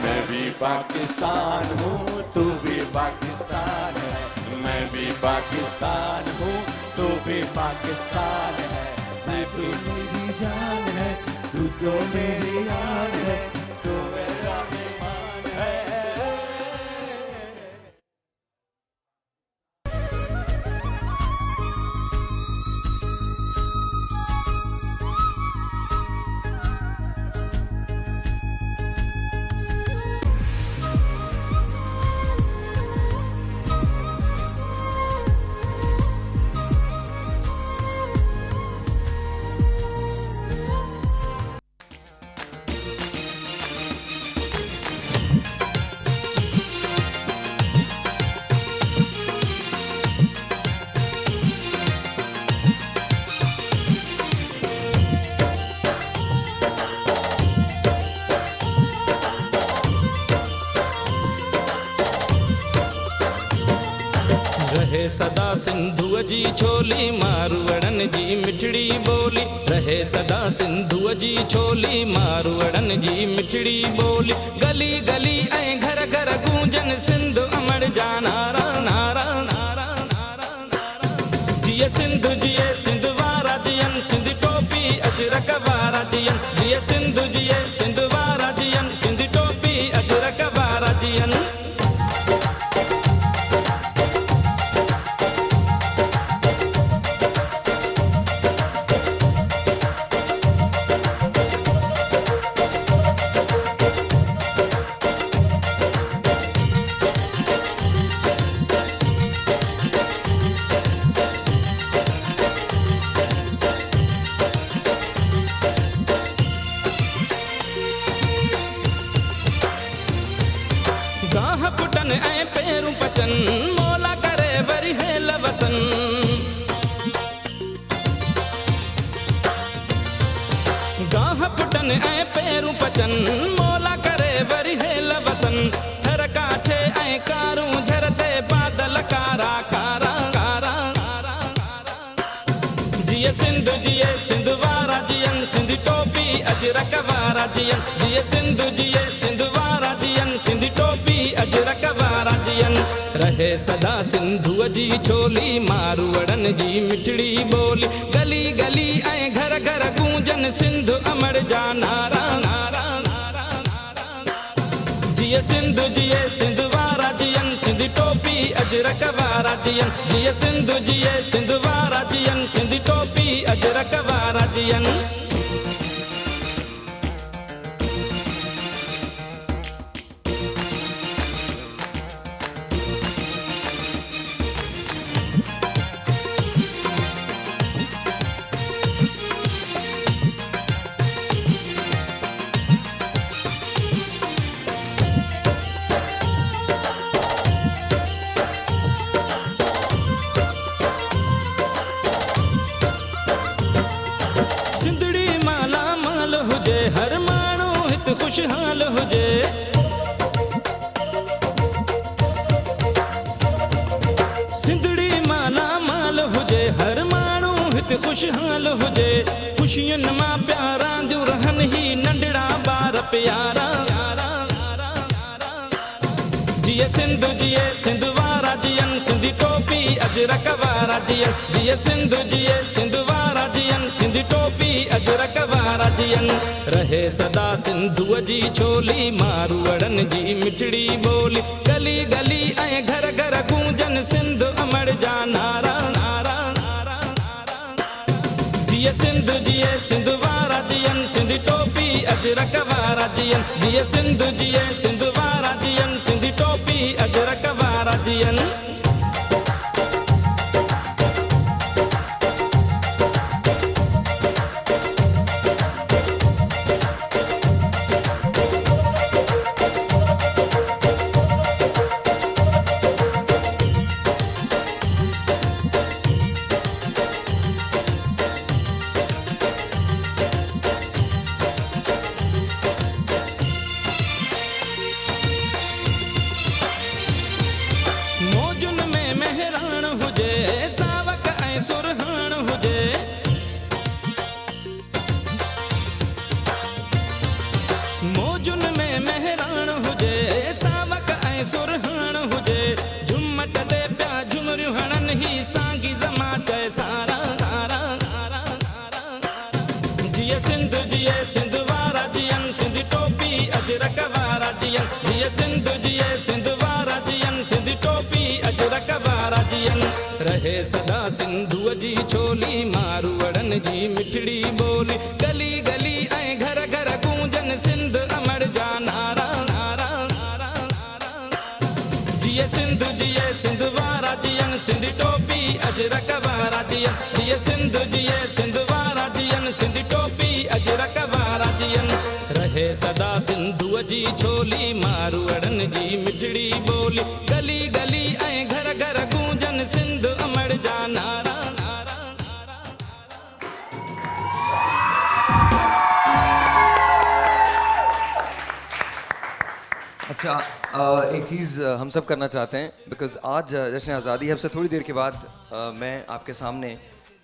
मैं भी पाकिस्तान हूँ, तू भी पाकिस्तान है। मैं भी पाकिस्तान हूँ, तू भी पाकिस्तान है। मैं तो मेरी जान है, तू तो मेरी आन है, तू सदा सिंधु जी छोली मारवड़न जी मिठड़ी बोली, रहे सदा सिंधु जी छोली मारवड़न जी मिठड़ी बोली। गली गली ऐं घर घर गूंजन सिंधु अमर जा नारा नारा नारा नारा नारा। जिए सिंधु जिए सिंधु वारा जियन, सिंधी टोपी अजरक वारा जियन। जिए सिंधु जिए सिंधु वारा जियन, सिंधी टोपी अजरक वारा जियन। गाह पुटन ऐं पेरूं पचन, मौला करे वरी है लवसन। गाह पुटन ऐं पेरूं पचन, मौला करे वरी है लवसन। थर काठे ऐं कारूं झरते बादल कारा कारा कारा कारा कारा। जिए सिंधु जिए सिंधु वारा जियन, सिंधी टोपी अजरक वारा जियन। जिए सिंधु जिए सिंधु वारा जियन, सिंधी टोपी अजरक वारा जियन। रहे सदा सिंधु जी छोली मारवड़न जी मिठड़ी बोली। गली गली ऐं घर घर गूंजन सिंधु अमर जा नारा नारा नारा नारा। जिए सिंधु जिए सिंधु वारा जियन, सिंधी टोपी अजरक वारा जियन। जिए सिंधु जिए सिंधु वारा जियन, सिंधी टोपी अजरक वारा जियन। सिंधड़ी माला माल हुजे, हर माण्हू हित खुशहाल हुजे। सिंधड़ी माला माल हुजे, हर माण्हू हित खुशहाल हुजे। खुशियुनि मां प्यारा जो रहन ही नंढड़ा ॿार प्यारा। जिए सिंधु जिए सिंधु वारा जियन, सिंधी टोपी अजरक वारा जियन। जिए सिंधु जिए सिंधु वारा जियन, सिंधी टोपी अजरक वारा जियन। रहे सदा सिंधु जी छोली मारवड़न जी मिठड़ी बोली। गली गली ऐं घर घर गूंजन सिंधु अमर जा नारा नारा नारा नारा। जिए सिंधु जिए सिंधु वारा जियन, सिंधी टोपी अजरक वारा जियन। जिए सिंधु जिए सिंधु वारा जियन, सिंधी टोपी अजरक वारा जियन। मौजुन में मेहरान हुजे, सावक ऐं सुरहान हुजे। मौजुन में मेहरान हुजे, सावक ऐं सुरहान हुजे। झुमट दे प्या झुमरियूं हणन ही सांगी जमात सारा सारा सारा सारा। जिए सिंधु जिए सिंधु वारा जियन, सिंधी टोपी अजरक वारा जियन। जिए सिंधु जिए सिंधु वारा जियन, सिंधी टोपी अजरक वारा जियन। रहे सदा सिंधु जी छोली मारवड़न जी मिठड़ी बोली। गली गली ऐं घर घर गूंजन सिंधु अमर जा नारा नारा नारा नारा। जिए सिंधु जिए सिंधु वारा जियन, सिंधी टोपी अजरक वारा जियन। जिए सिंधु जिए सिंधु वारा जियन, सिंधी टोपी अजरक वारा जियन। रहे सदा सिंधु जी छोली मारवड़न जी मिठड़ी बोली। गली गली ऐं घर घर गूंजन सिंधु अमर जा नारा नारा। अच्छा, एक चीज़ हम सब करना चाहते हैं, बिकॉज आज जश्न आज़ादी है। अब से थोड़ी देर के बाद मैं आपके सामने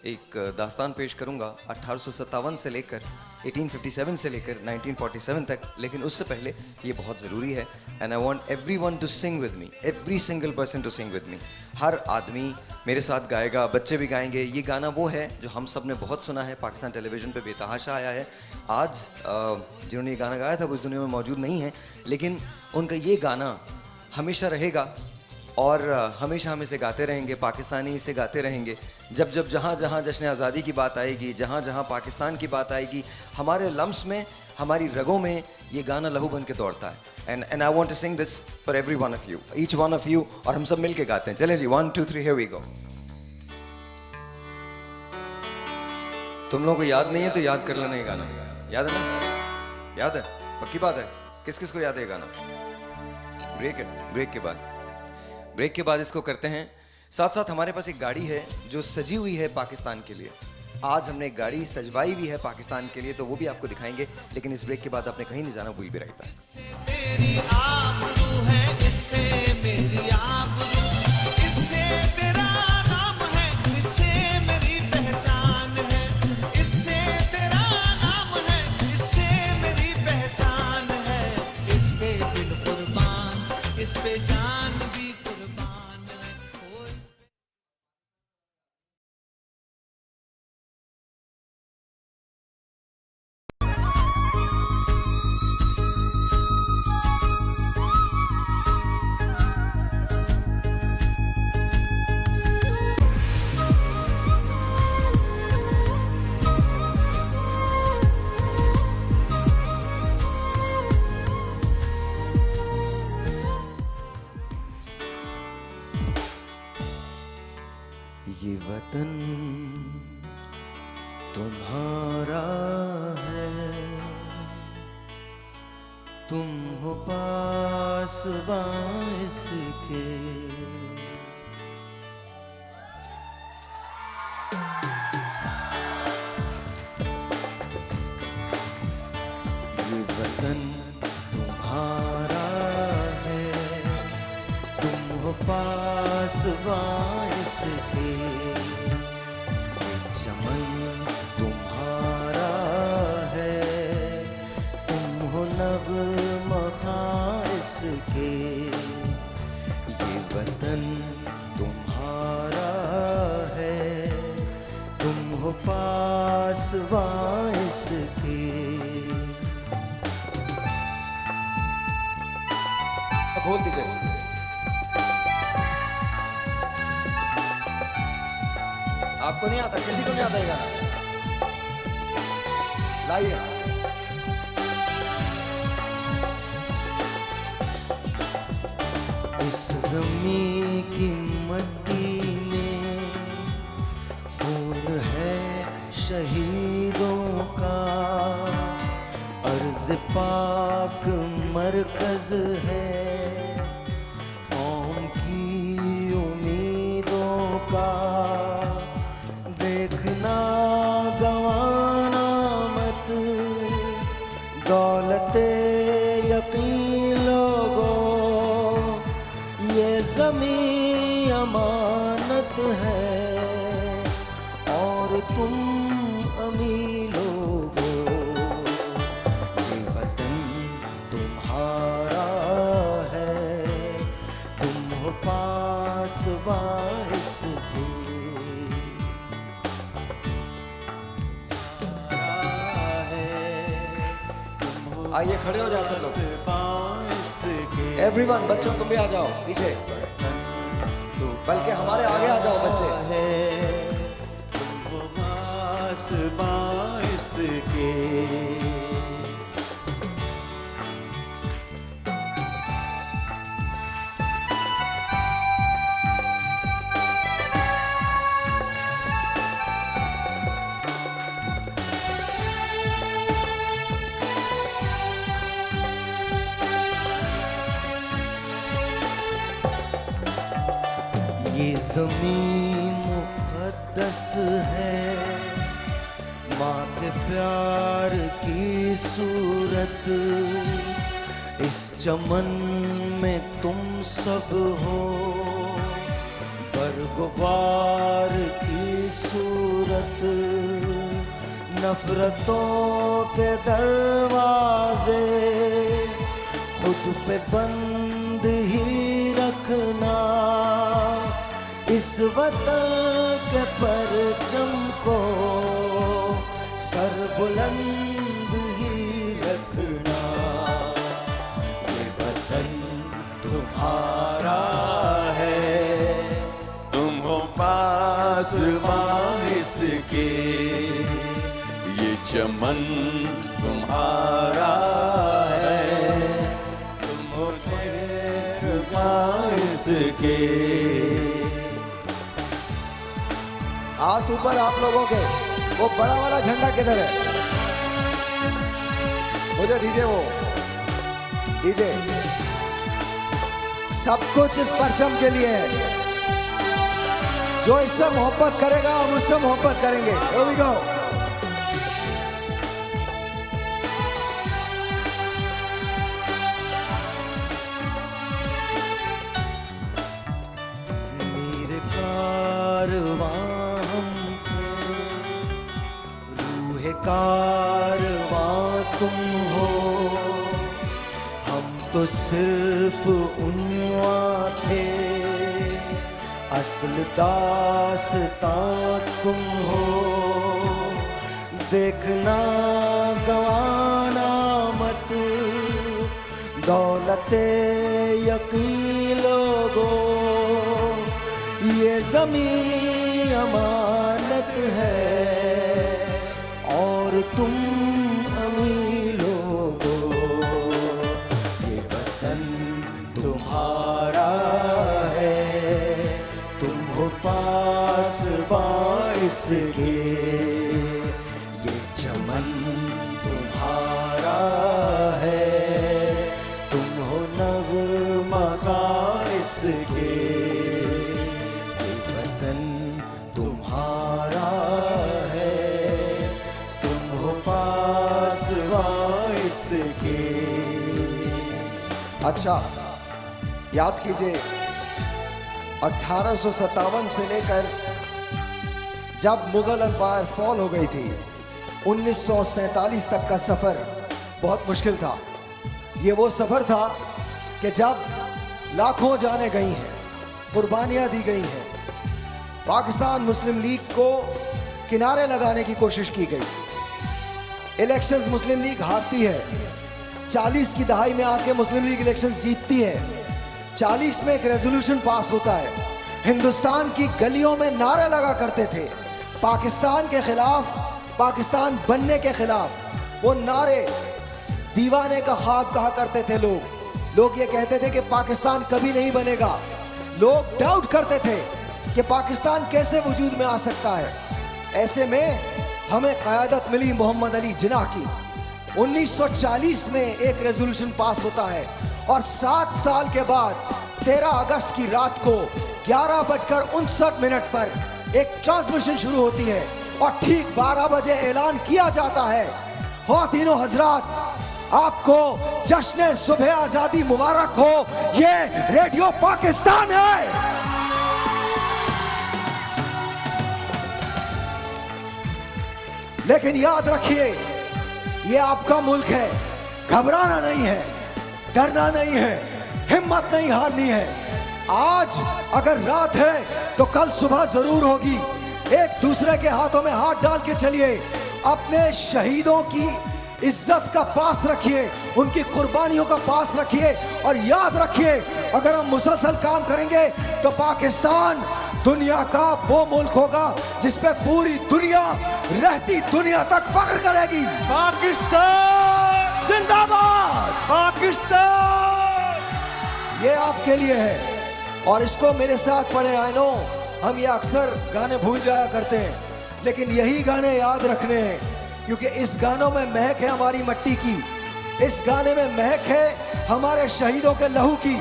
एक दास्तान पेश करूंगा 1857 से लेकर 1857 से लेकर 1947 तक, लेकिन उससे पहले ये बहुत ज़रूरी है। And I want everyone to sing with me, every single person to sing with me. हर आदमी मेरे साथ गाएगा, बच्चे भी गाएंगे। ये गाना वो है जो हम सब ने बहुत सुना है, पाकिस्तान टेलीविज़न पे बेतहाशा आया है। आज जिन्होंने ये गाना गाया था वो इस दुनिया में मौजूद नहीं है, लेकिन उनका ये गाना हमेशा रहेगा और हमेशा हम इसे गाते रहेंगे, पाकिस्तानी इसे गाते रहेंगे। जब जब जहाँ जहाँ जश्न आज़ादी की बात आएगी, जहाँ जहाँ पाकिस्तान की बात आएगी, हमारे लम्स में, हमारी रगों में ये गाना लहू बन के दौड़ता है। And I want to sing this for every one of you, each one of you, और हम सब मिल के गाते हैं। चलें जी, 1 2 3 हियर वी गो। तुम लोगों को याद नहीं है तो याद कर लेना ये गाना। याद है ना? याद है? पक्की बात है? किस किस को याद है ये गाना? ब्रेक है, ब्रेक के बाद इसको करते हैं। साथ साथ हमारे पास एक गाड़ी है जो सजी हुई है पाकिस्तान के लिए। आज हमने एक गाड़ी सजवाई भी है पाकिस्तान के लिए, तो वो भी आपको दिखाएंगे। लेकिन इस ब्रेक के बाद आपने कहीं नहीं जाना, विल बी राइट बैक। तेरी आबरू है, इससे मेरी आबरू, इससे तेरा नाम है, इससे मेरी पहचान है, इससे तेरा नाम है, इससे मेरी पहचान है। इस पे दिल कुर्बान, इस पे जान भी कुर्बान है। ओ इस ये वतन तुम्हारा है, तुम हो पासबां इसके। ये वतन तुम्हारा है, तुम हो पासबां इसके। चमन तुम्हारा है, तुम हो नग़्मा इसके। ये वतन तुम्हारा है, तुम हो पासबां इसके। खोल दीजिए। आपको नहीं आता? किसी को नहीं आता ये गाना? लाइए। इस ज़मीं की मट्टी में खून है शहीदों का, अर्ज़ पाक मरकज़ है कौम की उम्मीदों का। देखना गवाना मत दौलते यकीन लोगों, ये ज़मीं अमानत है और तुम अमीर लोगों। ये वतन तुम्हारा है, तुम हो पासबां इसके। आइए खड़े हो जाओ सब लोग। एवरीवन, बच्चों तुम भी आ जाओ पीछे, बल्कि हमारे आगे आ जाओ बच्चे। ये ज़मीन मुक़द्दस है, माँ के प्यार की सूरत। इस चमन में तुम सब हो, बरगुबार की सूरत, नफरतों के दरवाजे खुद पे बंद ही रखना, इस वतन के परचम को सर बुलंद ही रखना। ये वतन तुम्हारा है, तुम हो पासबां इसके, ये चमन तुम्हारा है, तुम हो निगाह इसके। हाथ ऊपर आप लोगों के। वो बड़ा वाला झंडा किधर है? मुझे दीजिए, वो दीजिए। सब कुछ इस परचम के लिए है। जो इससे मोहब्बत करेगा हम उससे मोहब्बत करेंगे। Here we go. मेरे कारवां हम थे, रूहे कारवां तुम हो, हम तो सिर्फ उन्वां थे, असल दास्तां तुम हो। देखना गवाना मत दौलते यकीन लोगों, ये ज़मीन अमानत है और तुम अमीर लोगों। ये वतन तुम्हारा है, तुम हो पासबां इसके, ये चमन तुम्हारा है, तुम हो नग़्मा इसके। ये वतन तुम्हारा है, तुम हो पासबां इसके। अच्छा, याद कीजिए 1857 से लेकर जब मुगल एम्पायर फॉल हो गई थी 1947 तक का सफर बहुत मुश्किल था। ये वो सफर था कि जब लाखों जानें गई हैं, कुर्बानियां दी गई हैं, पाकिस्तान मुस्लिम लीग को किनारे लगाने की कोशिश की गई। इलेक्शंस मुस्लिम लीग हारती है, 40 की दहाई में आके मुस्लिम लीग इलेक्शंस जीतती है, 40 में एक रेजोल्यूशन पास होता है। हिंदुस्तान की गलियों में नारे लगा करते थे पाकिस्तान के खिलाफ, पाकिस्तान बनने के खिलाफ। वो नारे दीवाने का ख्वाब कहा करते थे लोग ये कहते थे कि पाकिस्तान कभी नहीं बनेगा। लोग डाउट करते थे कि पाकिस्तान कैसे वजूद में आ सकता है। ऐसे में हमें क़यादत मिली मोहम्मद अली जिन्ना की। 1940 में एक रेजोल्यूशन पास होता है और 7 साल के बाद 13 अगस्त की रात को 11:59 पर एक ट्रांसमिशन शुरू होती है और ठीक 12 बजे ऐलान किया जाता है, ख्वातीनो हजरात आपको जश्न सुबह आजादी मुबारक हो, ये रेडियो पाकिस्तान है। लेकिन याद रखिए ये आपका मुल्क है, घबराना नहीं है, डरना नहीं है, हिम्मत नहीं हारनी है। आज अगर रात है तो कल सुबह जरूर होगी। एक दूसरे के हाथों में हाथ डाल के चलिए, अपने शहीदों की इज्जत का पास रखिए, उनकी कुर्बानियों का पास रखिए और याद रखिए अगर हम मुसलसल काम करेंगे तो पाकिस्तान दुनिया का वो मुल्क होगा जिस पे पूरी दुनिया रहती दुनिया तक फख्र करेगी। पाकिस्तान जिंदाबाद, पाकिस्तान। ये आपके लिए है और इसको मेरे साथ पढ़े। आई नो हम ये अक्सर गाने भूल जाया करते हैं, लेकिन यही गाने याद रखने हैं क्योंकि इस गानों में महक है हमारी मट्टी की, इस गाने में महक है हमारे शहीदों के लहू की,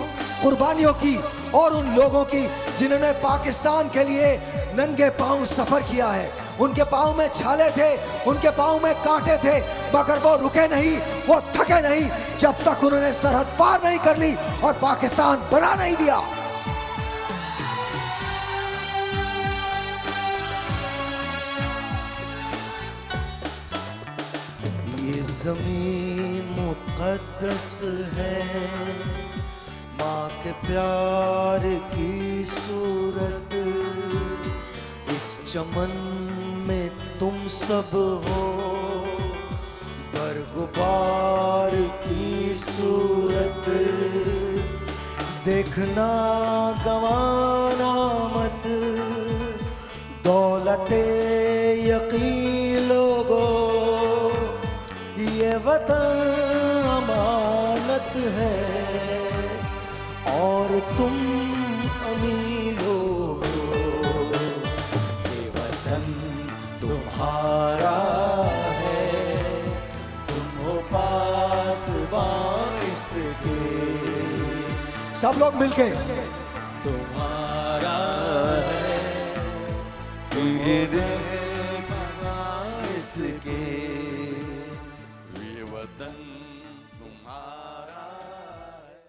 कुर्बानियों की और उन लोगों की जिन्होंने पाकिस्तान के लिए नंगे पांव सफर किया है। उनके पांव में छाले थे, उनके पांव में कांटे थे, मगर वो रुके नहीं, वो थके नहीं जब तक उन्होंने सरहद पार नहीं कर ली और पाकिस्तान बना नहीं दिया। ये ज़मीन मुक़द्दस है, माँ के प्यार की सूरत, इस चमन में तुम सब हो, बरगुबार की सूरत, देखना गवाना मत दौलते यकीन लोगो, ये वतन अमानत है और तुम अमीनो हो, ये वतन तुम्हारा है, तुम हो पासबान इसके। सब लोग मिलके तुम्हारा है, ये इसके, ये वतन तुम्हारा है।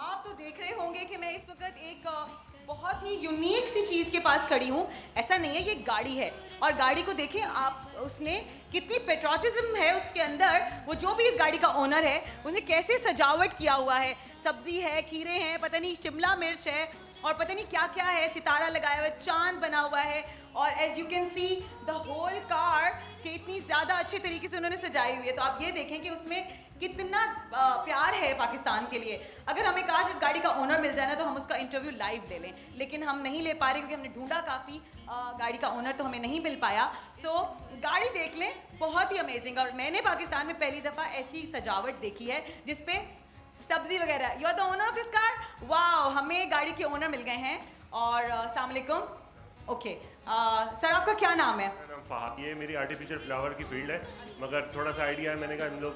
आप तो देख रहे होंगे कि मैं इस वक्त एक बहुत ही यूनिक सी चीज़ के पास खड़ी हूँ। ऐसा नहीं है, ये गाड़ी है और गाड़ी को देखें आप, उसने कितनी पेट्रोटिज्म है उसके अंदर। वो जो भी इस गाड़ी का ओनर है उसने कैसे सजावट किया हुआ है, सब्जी है, खीरे हैं, पता नहीं शिमला मिर्च है और पता नहीं क्या क्या है, सितारा लगाया हुआ है, चांद बना हुआ है और as you can see the whole car कि इतनी ज़्यादा अच्छे तरीके से उन्होंने सजाई हुई है। तो आप ये देखें कि उसमें कितना प्यार है पाकिस्तान के लिए। अगर हमें काश इस गाड़ी का ओनर मिल जाए ना तो हम उसका इंटरव्यू लाइव ले लें, लेकिन हम नहीं ले पा रहे क्योंकि हमने ढूंढा काफ़ी, गाड़ी का ओनर तो हमें नहीं मिल पाया। सो गाड़ी देख लें, बहुत ही अमेजिंग। और मैंने पाकिस्तान में पहली दफ़ा ऐसी सजावट देखी है जिसपे सब्जी वगैरह। You are the owner of this car? Wow, हमें गाड़ी के ओनर मिल गए हैं। और अस्सलाम वालेकुम। ओके सर, आपका क्या नाम है? मेरा नाम फहाद। ये मेरी आर्टिफिशियल फ्लावर की फील्ड है, मगर थोड़ा सा आइडिया है, मैंने कहा हम लोग,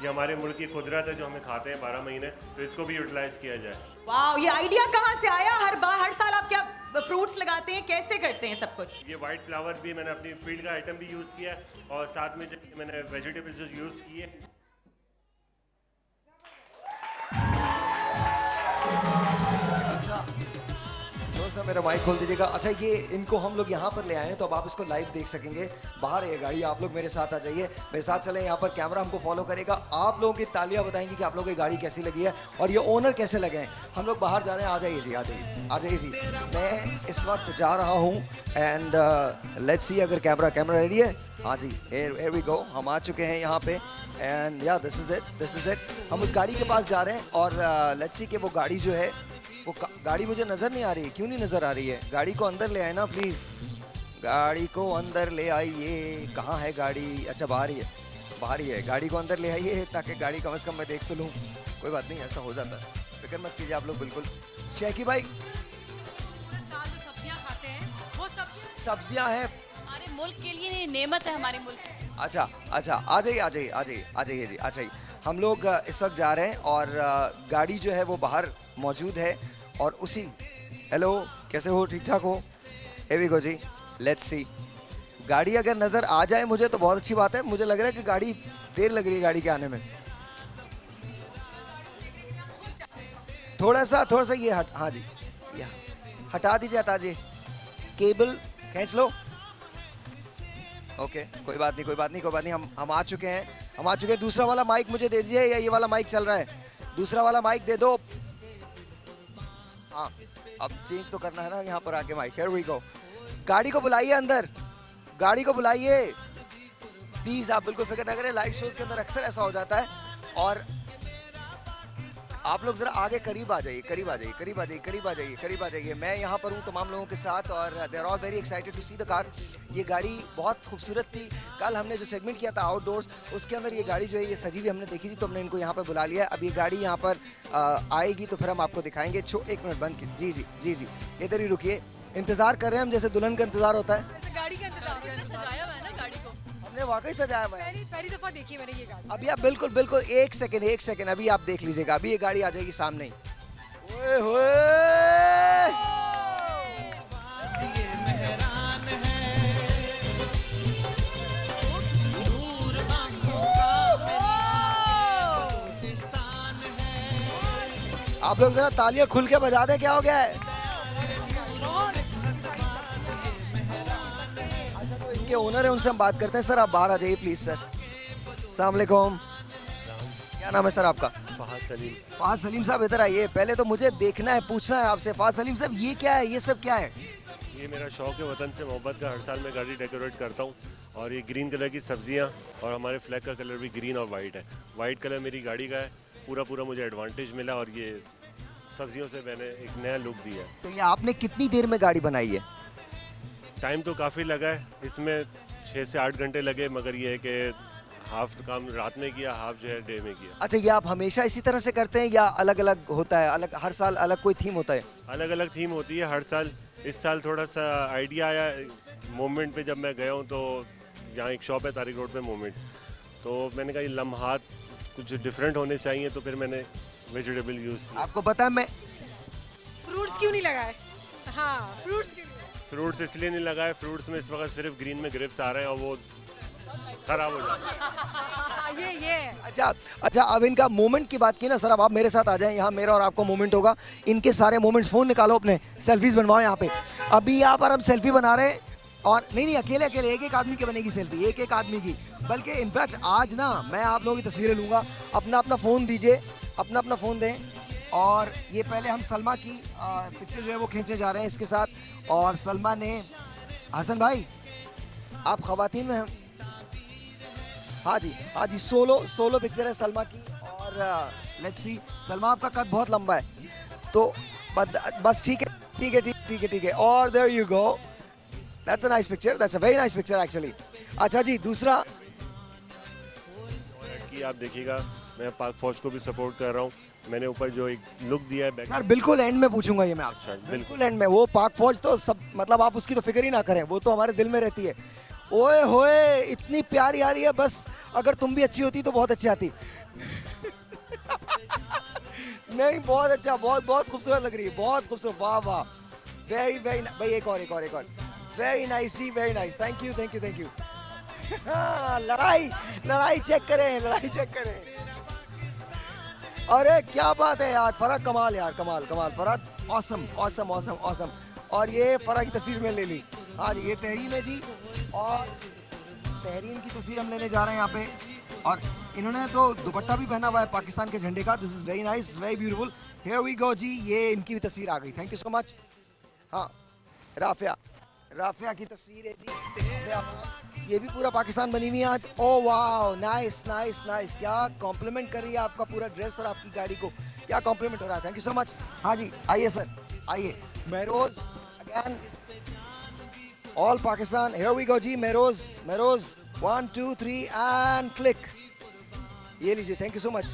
ये हमारे मुल्क की कुदरत है जो हमें खाते हैं 12 महीने, तो इसको भी यूटिलाइज किया जाए। वाओ, ये आइडिया कहाँ से आया? हर साल आप क्या फ्रूट्स लगाते हैं, कैसे करते हैं सब कुछ? ये वाइट फ्लावर भी मैंने अपनी फील्ड का आइटम भी यूज़ किया है और साथ में जो मैंने वेजिटेबल्स यूज़ किए। थोड़ा सा मेरा माइक खोल दीजिएगा। अच्छा, ये इनको हम लोग यहाँ पर ले आए हैं तो अब आप इसको लाइव देख सकेंगे। बाहर है गाड़ी, आप लोग मेरे साथ आ जाइए, मेरे साथ चलें। यहाँ पर कैमरा हमको फॉलो करेगा, आप लोगों की तालियां बताएंगी कि आप लोगों की गाड़ी कैसी लगी है और ये ओनर कैसे लगे हैं। हम लोग बाहर जा रहे हैं, आ जाइए जी, आ जाइए, आ जाइए जी। मैं इस वक्त जा रहा हूँ एंड लेट्स सी अगर कैमरा रेडी है। हाँ जी, here we go, हम आ चुके हैं यहाँ पे एंड या दिस इज इट। हम उस गाड़ी के पास जा रहे हैं और लेट्स सी कि वो गाड़ी जो है, वो गाड़ी मुझे नज़र नहीं आ रही है। क्यों नहीं नज़र आ रही है? गाड़ी को अंदर ले आए ना प्लीज़, गाड़ी को अंदर ले आइए। कहाँ है गाड़ी? अच्छा, बाहर ही है। गाड़ी को अंदर ले आइए ताकि गाड़ी कम से कम मैं देख तो लूँ। कोई बात नहीं, ऐसा हो जाता है, फिक्र मत कीजिए आप लोग बिल्कुल। शेखी भाई, पूरे साल जो सब्जियां खाते हैं वो सब्जियां हैं हमारे मुल्क के लिए नेमत है, हमारे मुल्क की। अच्छा, आ जाइए जी, आ जाइए। हम लोग इस वक्त जा रहे हैं और गाड़ी जो है वो बाहर मौजूद है और उसी, हेलो कैसे हो, ठीक ठाक हो? एवी गो जी, लेट्स सी। गाड़ी अगर नज़र आ जाए मुझे तो बहुत अच्छी बात है। मुझे लग रहा है कि गाड़ी देर लग रही है गाड़ी के आने में। थोड़ा सा ये हाँ जी, ये हटा दीजिए, केबल खींच लो। ओके, कोई बात नहीं, हम आ चुके हैं। दूसरा वाला माइक मुझे दे दीजिए, या ये वाला माइक चल रहा है? दूसरा वाला माइक दे दो। हाँ, अब चेंज तो करना है ना यहाँ पर आके माइक। हियर वी गो। गाड़ी को बुलाइए अंदर, गाड़ी को बुलाइए प्लीज। आप बिल्कुल फिक्र न करें, लाइव शोज के अंदर अक्सर ऐसा हो जाता है। और आप लोग जरा आगे करीब आ जाइए, करीब आ जाइए, करीब आ जाइए, करीब आ जाइए, करीब आ जाइए। मैं यहाँ पर हूँ तमाम लोगों के साथ और they are all very excited to see the car. ये गाड़ी बहुत खूबसूरत थी। कल हमने जो सेगमेंट किया था आउटडोर्स, उसके अंदर ये गाड़ी जो है ये सजी हुई हमने देखी थी, तो हमने इनको यहाँ पर बुला लिया है। अब ये गाड़ी यहाँ पर आएगी तो फिर हम आपको दिखाएंगे। एक मिनट बंद कीजिए। जी जी जी जी, इधर ही रुकिए। इंतज़ार कर रहे हैं हम जैसे दुल्हन का इंतज़ार होता है। गाड़ी का इंतजार है, सजाया हुआ है ना गाड़ी को। हमने वाकई सजाया हुआ है। पहली दफा देखी है मैंने ये गाड़ी। अभी आप बिल्कुल बिल्कुल एक सेकंड अभी आप देख लीजिएगा। अभी ये गाड़ी आ जाएगी सामने ही। ओए होए आप लोग जरा तालियां खुल के बजा दें। क्या हो गया है? इनके ओनर है, उनसे हम बात करते हैं। सर आप बाहर आ जाइए प्लीज सर। अस्सलाम वालेकुम। क्या नाम है सर आपका? फहद सलीम। फहद सलीम साहब इधर आइए। पहले तो मुझे देखना है, पूछना है आपसे। फहद सलीम साहब ये क्या है, ये सब क्या है? ये मेरा शौक है वतन से मोहब्बत का। हर साल मैं गाड़ी डेकोरेट करता हूँ और ये ग्रीन कलर की सब्जियाँ और हमारे फ्लैग का कलर भी ग्रीन और वाइट है। वाइट कलर मेरी गाड़ी का है। पूरा मुझे एडवांटेज मिला और ये सब्जियों से मैंने एक नया लुक दिया। तो ये आपने कितनी देर में गाड़ी बनाई है? टाइम तो काफ़ी लगा है, इसमें 6 से 8 घंटे लगे, मगर ये है कि हाफ काम रात में किया, हाफ जो है डे में किया। अच्छा, ये आप हमेशा इसी तरह से करते हैं या अलग अलग होता है? अलग हर साल अलग कोई थीम होता है? अलग अलग थीम होती है हर साल। इस साल थोड़ा सा आइडिया आया मोमेंट पे, जब मैं गया हूँ तो यहाँ एक शॉप है तारिक रोड पे मोमेंट, तो मैंने कहा ये लम्हात कुछ डिफरेंट होने चाहिए, तो फिर मैंने वेजिटेबल यूज़ किया। आपको पता है मैं फ्रूट्स क्यों नहीं लगाए? हाँ, फ्रूट्स क्यों नहीं? फ्रूट्स इसलिए नहीं लगाए, फ्रूट्स में इस वक्त सिर्फ ग्रीन में ग्रेप्स आ रहे हैं और वो खराब हो जाए। ये अच्छा अब इनका मोमेंट की बात की ना सर, अब आप मेरे साथ आ जाएं। यहाँ मेरा और आपको मोमेंट होगा। इनके सारे मोमेंट्स फ़ोन निकालो अपने, सेल्फीज बनवाओ यहाँ पे। अभी यहाँ पर हम सेल्फी बना रहे हैं और नहीं अकेले एक आदमी की बनेगी सेल्फी, एक आदमी की। बल्कि इनफैक्ट आज ना मैं आप लोगों की तस्वीरें लूँगा। अपना फ़ोन दीजिए, अपना फ़ोन दें। और ये पहले हम सलमा की पिक्चर जो है वो खींचने जा रहे हैं इसके साथ। और सलमा ने, हसन भाई आप ख़वातीन में हैं? हाँ जी, सोलो पिक्चर है सलमा की। और लेट्स सी, सलमा आपका कद बहुत लंबा है, तो बस ठीक है। और there you go, that's a nice picture, that's a very nice picture actually. अच्छा जी, दूसरा कि आप देखिएगा मैं पाक फौज को भी सपोर्ट कर रहा हूँ। मैंने ऊपर जो एक लुक दिया है सर, बिल्कुल एंड में पूछूंगा ये मैं आपसे। बिल्कुल एंड में। वो पाक फौज तो सब, मतलब आप उसकी तो फिक्र ही ना करें, वो तो हमारे दिल में रहती है। ओए होए, इतनी प्यारी आ रही है, बस अगर तुम भी अच्छी होती तो बहुत अच्छी आती। नहीं, बहुत अच्छा, बहुत खूबसूरत लग रही है, बहुत खूबसूरत। वाह, वेरी भाई, एक और वेरी नाइस जी, वेरी नाइस। Thank you. लड़ाई चेक करें। अरे क्या बात है यार, फरक कमाल यार, कमाल फरक, ऑसम। और ये फरक की तस्वीर में ले ली। हाँ जी, ये तहरीन है जी, और तहरीन की तस्वीर हम लेने जा रहे हैं यहाँ पे। और इन्होंने तो दुपट्टा भी पहना हुआ है पाकिस्तान के झंडे का। This is very nice, very beautiful. Here we go जी, ये इनकी भी तस्वीर आ गई। Thank you so much. हाँ, राफिया की तस्वीर है जी। ये भी पूरा पाकिस्तान बनी हुई है आज। ओ वाह, नाइस। क्या कॉम्प्लीमेंट कर रही है आपका पूरा ड्रेस और आपकी गाड़ी को, क्या कॉम्प्लीमेंट हो रहा है। Thank you so much. हाँ जी, आइए सर, आइए। Mehroz again, all Pakistan. Here we go जी, मेहरोज 1 2 3 एंड क्लिक। ये लीजिए, थैंक यू सो मच।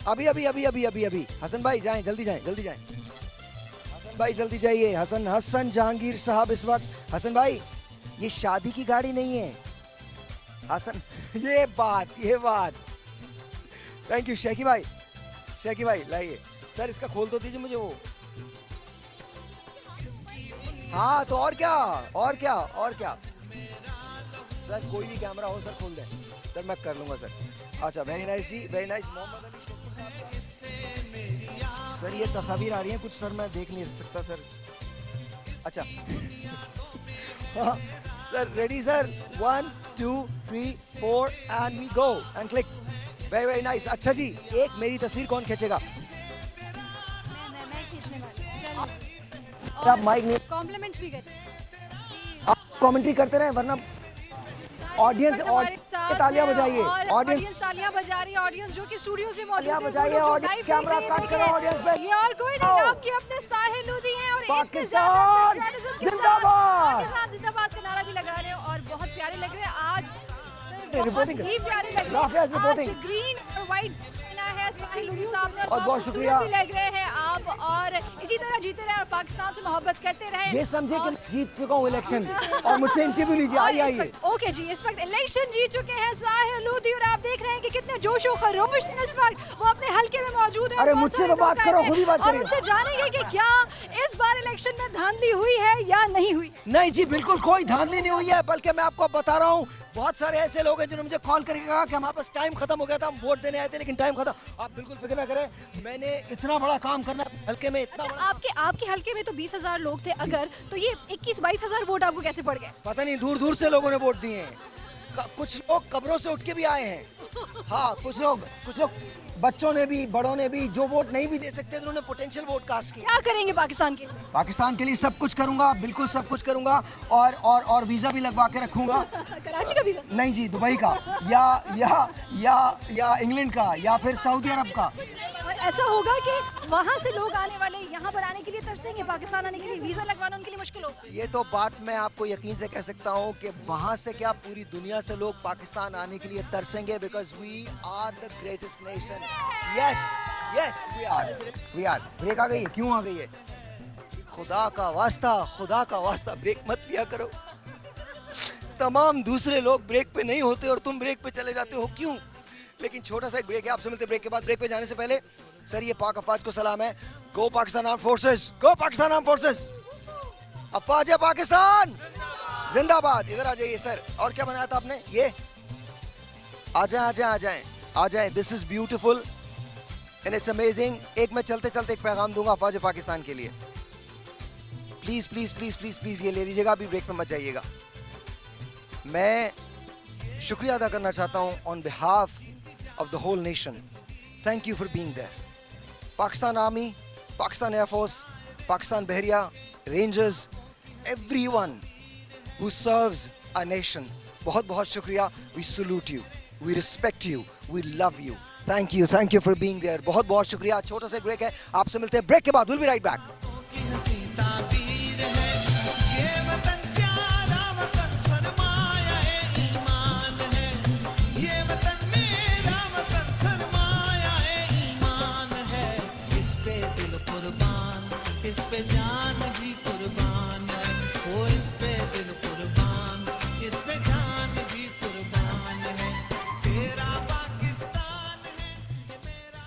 अभी हसन भाई जाएं, जल्दी जाएं। हसन भाई जल्दी जाइए। हसन जहांगीर साहब इस वक्त। हसन भाई, ये शादी की गाड़ी नहीं है हसन। ये बात। थैंक यू शेखी भाई लाइए सर, इसका खोल तो दीजिए मुझे वो। हाँ, तो और क्या सर, कोई भी कैमरा हो सर, खोल दें सर, मैं कर लूँगा सर। अच्छा, वेरी नाइस जी, very nice. Mohammad Ali sir, ये तस्वीर आ रही है कुछ सर, मैं देख नहीं सकता सर। अच्छा हाँ sir, ready sir, 1 2 3 4 and we go and click. Very nice. अच्छा जी, एक मेरी तस्वीर कौन खींचेगा? आप माइक नहीं, कॉम्प्लीमेंट भी कर, आप कमेंट्री करते रहे, वरना ऑडियंस के तालियां बजाइए। और ऑडियंस ऑडियंस तालियां बजा रही है, ऑडियंस जो कि स्टूडियोज में मौजूद है, तालियां बजाइए, ऑडियंस कैमरा कट करो ऑडियंस पे। ये और कोई नहीं नाम के अपने साहिल लोधी हैं और पाकिस्तान जिंदाबाद, पाकिस्तान जिंदाबाद का नारा भी लगा रहे हैं और बहुत प्यारे लग रहे हैं आज, रिपोर्टिंग बहुत ही प्यारे लग रहे राफिया हैं रिपोर्टिंग। आज। ग्रीन और व्हाइट पहना है साहिल लोधी साहब ने और बहुत शुक्रिया। भी लग रहे हैं आप, और इसी तरह जीते रहे और पाकिस्तान से मोहब्बत करते रहे। ये समझे कि जीत चुका हूँ इलेक्शन और मुझसे इंटरव्यू लीजिए। आइए ओके जी, इस वक्त इलेक्शन जीत चुके हैं साहिल लोधी और आप देख रहे हैं कि कितने जोश और खरोश में इस वक्त वो अपने हलके में मौजूद है। अरे मुझसे तो बात करो, खुद ही बात और करिए। उनसे जानेंगे कि क्या इस बार इलेक्शन में धांधली हुई है या नहीं हुई। नहीं जी, बिल्कुल कोई धांधली नहीं हुई है, बल्कि मैं आपको बता रहा हूँ बहुत सारे ऐसे लोग हैं जिन्होंने मुझे कॉल करके कहा कि हमारे पास टाइम खत्म हो गया था, हम वोट देने आए थे लेकिन टाइम खत्म। आप बिल्कुल फिक्र ना करें, मैंने इतना बड़ा काम करना हल्के में, इतना बड़ा। आपके हल्के में तो 20,000 लोग थे, अगर तो ये 21-22,000 वोट आपको कैसे पड़ गए? पता नहीं, दूर दूर से लोगों ने वोट दिए हैं, कुछ लोग कब्रों से उठ के भी आए हैं। हाँ, कुछ लोग बच्चों ने भी, बड़ों ने भी, जो वोट नहीं भी दे सकते उन्होंने पोटेंशियल वोट कास्ट किया। क्या करेंगे पाकिस्तान के लिए? पाकिस्तान के लिए सब कुछ करूंगा, बिल्कुल सब कुछ करूंगा, और वीजा भी लगवा के रखूंगा। कराची का वीजा? नहीं जी, दुबई का या इंग्लैंड का या फिर सऊदी अरब का। और ऐसा होगा कि वहाँ से लोग आने वाले यहाँ पर आने के लिए तरसेंगे, पाकिस्तान आने के लिए वीजा लगवाना उनके लिए मुश्किल होगा। ये तो बात मैं आपको यकीन से कह सकता हूँ कि वहाँ से क्या पूरी दुनिया से लोग पाकिस्तान आने के लिए तरसेंगे, because we are the greatest nation. Yes we are. Break आ गई है, क्यों आ गई है? खुदा का वास्ता ब्रेक मत लिया करो। तमाम दूसरे लोग ब्रेक पे नहीं होते और तुम ब्रेक पे चले जाते हो, क्यों? लेकिन छोटा सा एक ब्रेक है, आपसे मिलते ब्रेक के बाद। ब्रेक पे जाने से पहले सर, ये पाक अफवाज को सलाम है। गो पाकिस्तान आर्म फोर्सेस, गो पाकिस्तान आर्म फोर्सेस, अफवाज पाकिस्तान जिंदाबाद। इधर आ जाइए सर। और क्या बनाया था आपने? ये आ जाए। This is beautiful and it's amazing. एक मैं चलते चलते एक पैगाम दूंगा अफवाज पाकिस्तान के लिए। Please please please please please ये ले लीजिएगा, अभी ब्रेक में मत जाइएगा। मैं शुक्रिया अदा करना चाहता हूँ on behalf of the whole nation. Thank you for being there. Pakistan Army, Pakistan Air Force, Pakistan Bahriya, Rangers, everyone who serves our nation. बहुत बहुत शुक्रिया. We salute you. We respect you. We love you. Thank you for being there. बहुत बहुत शुक्रिया. छोटा सा break है, आपसे मिलते हैं ब्रेक के बाद. We'll be right back. इस पे जान भी कुर्बान है, वो इस पे दिल कुर्बान, इस पे जान भी कुर्बान है। तेरा पाकिस्तान है, ये मेरा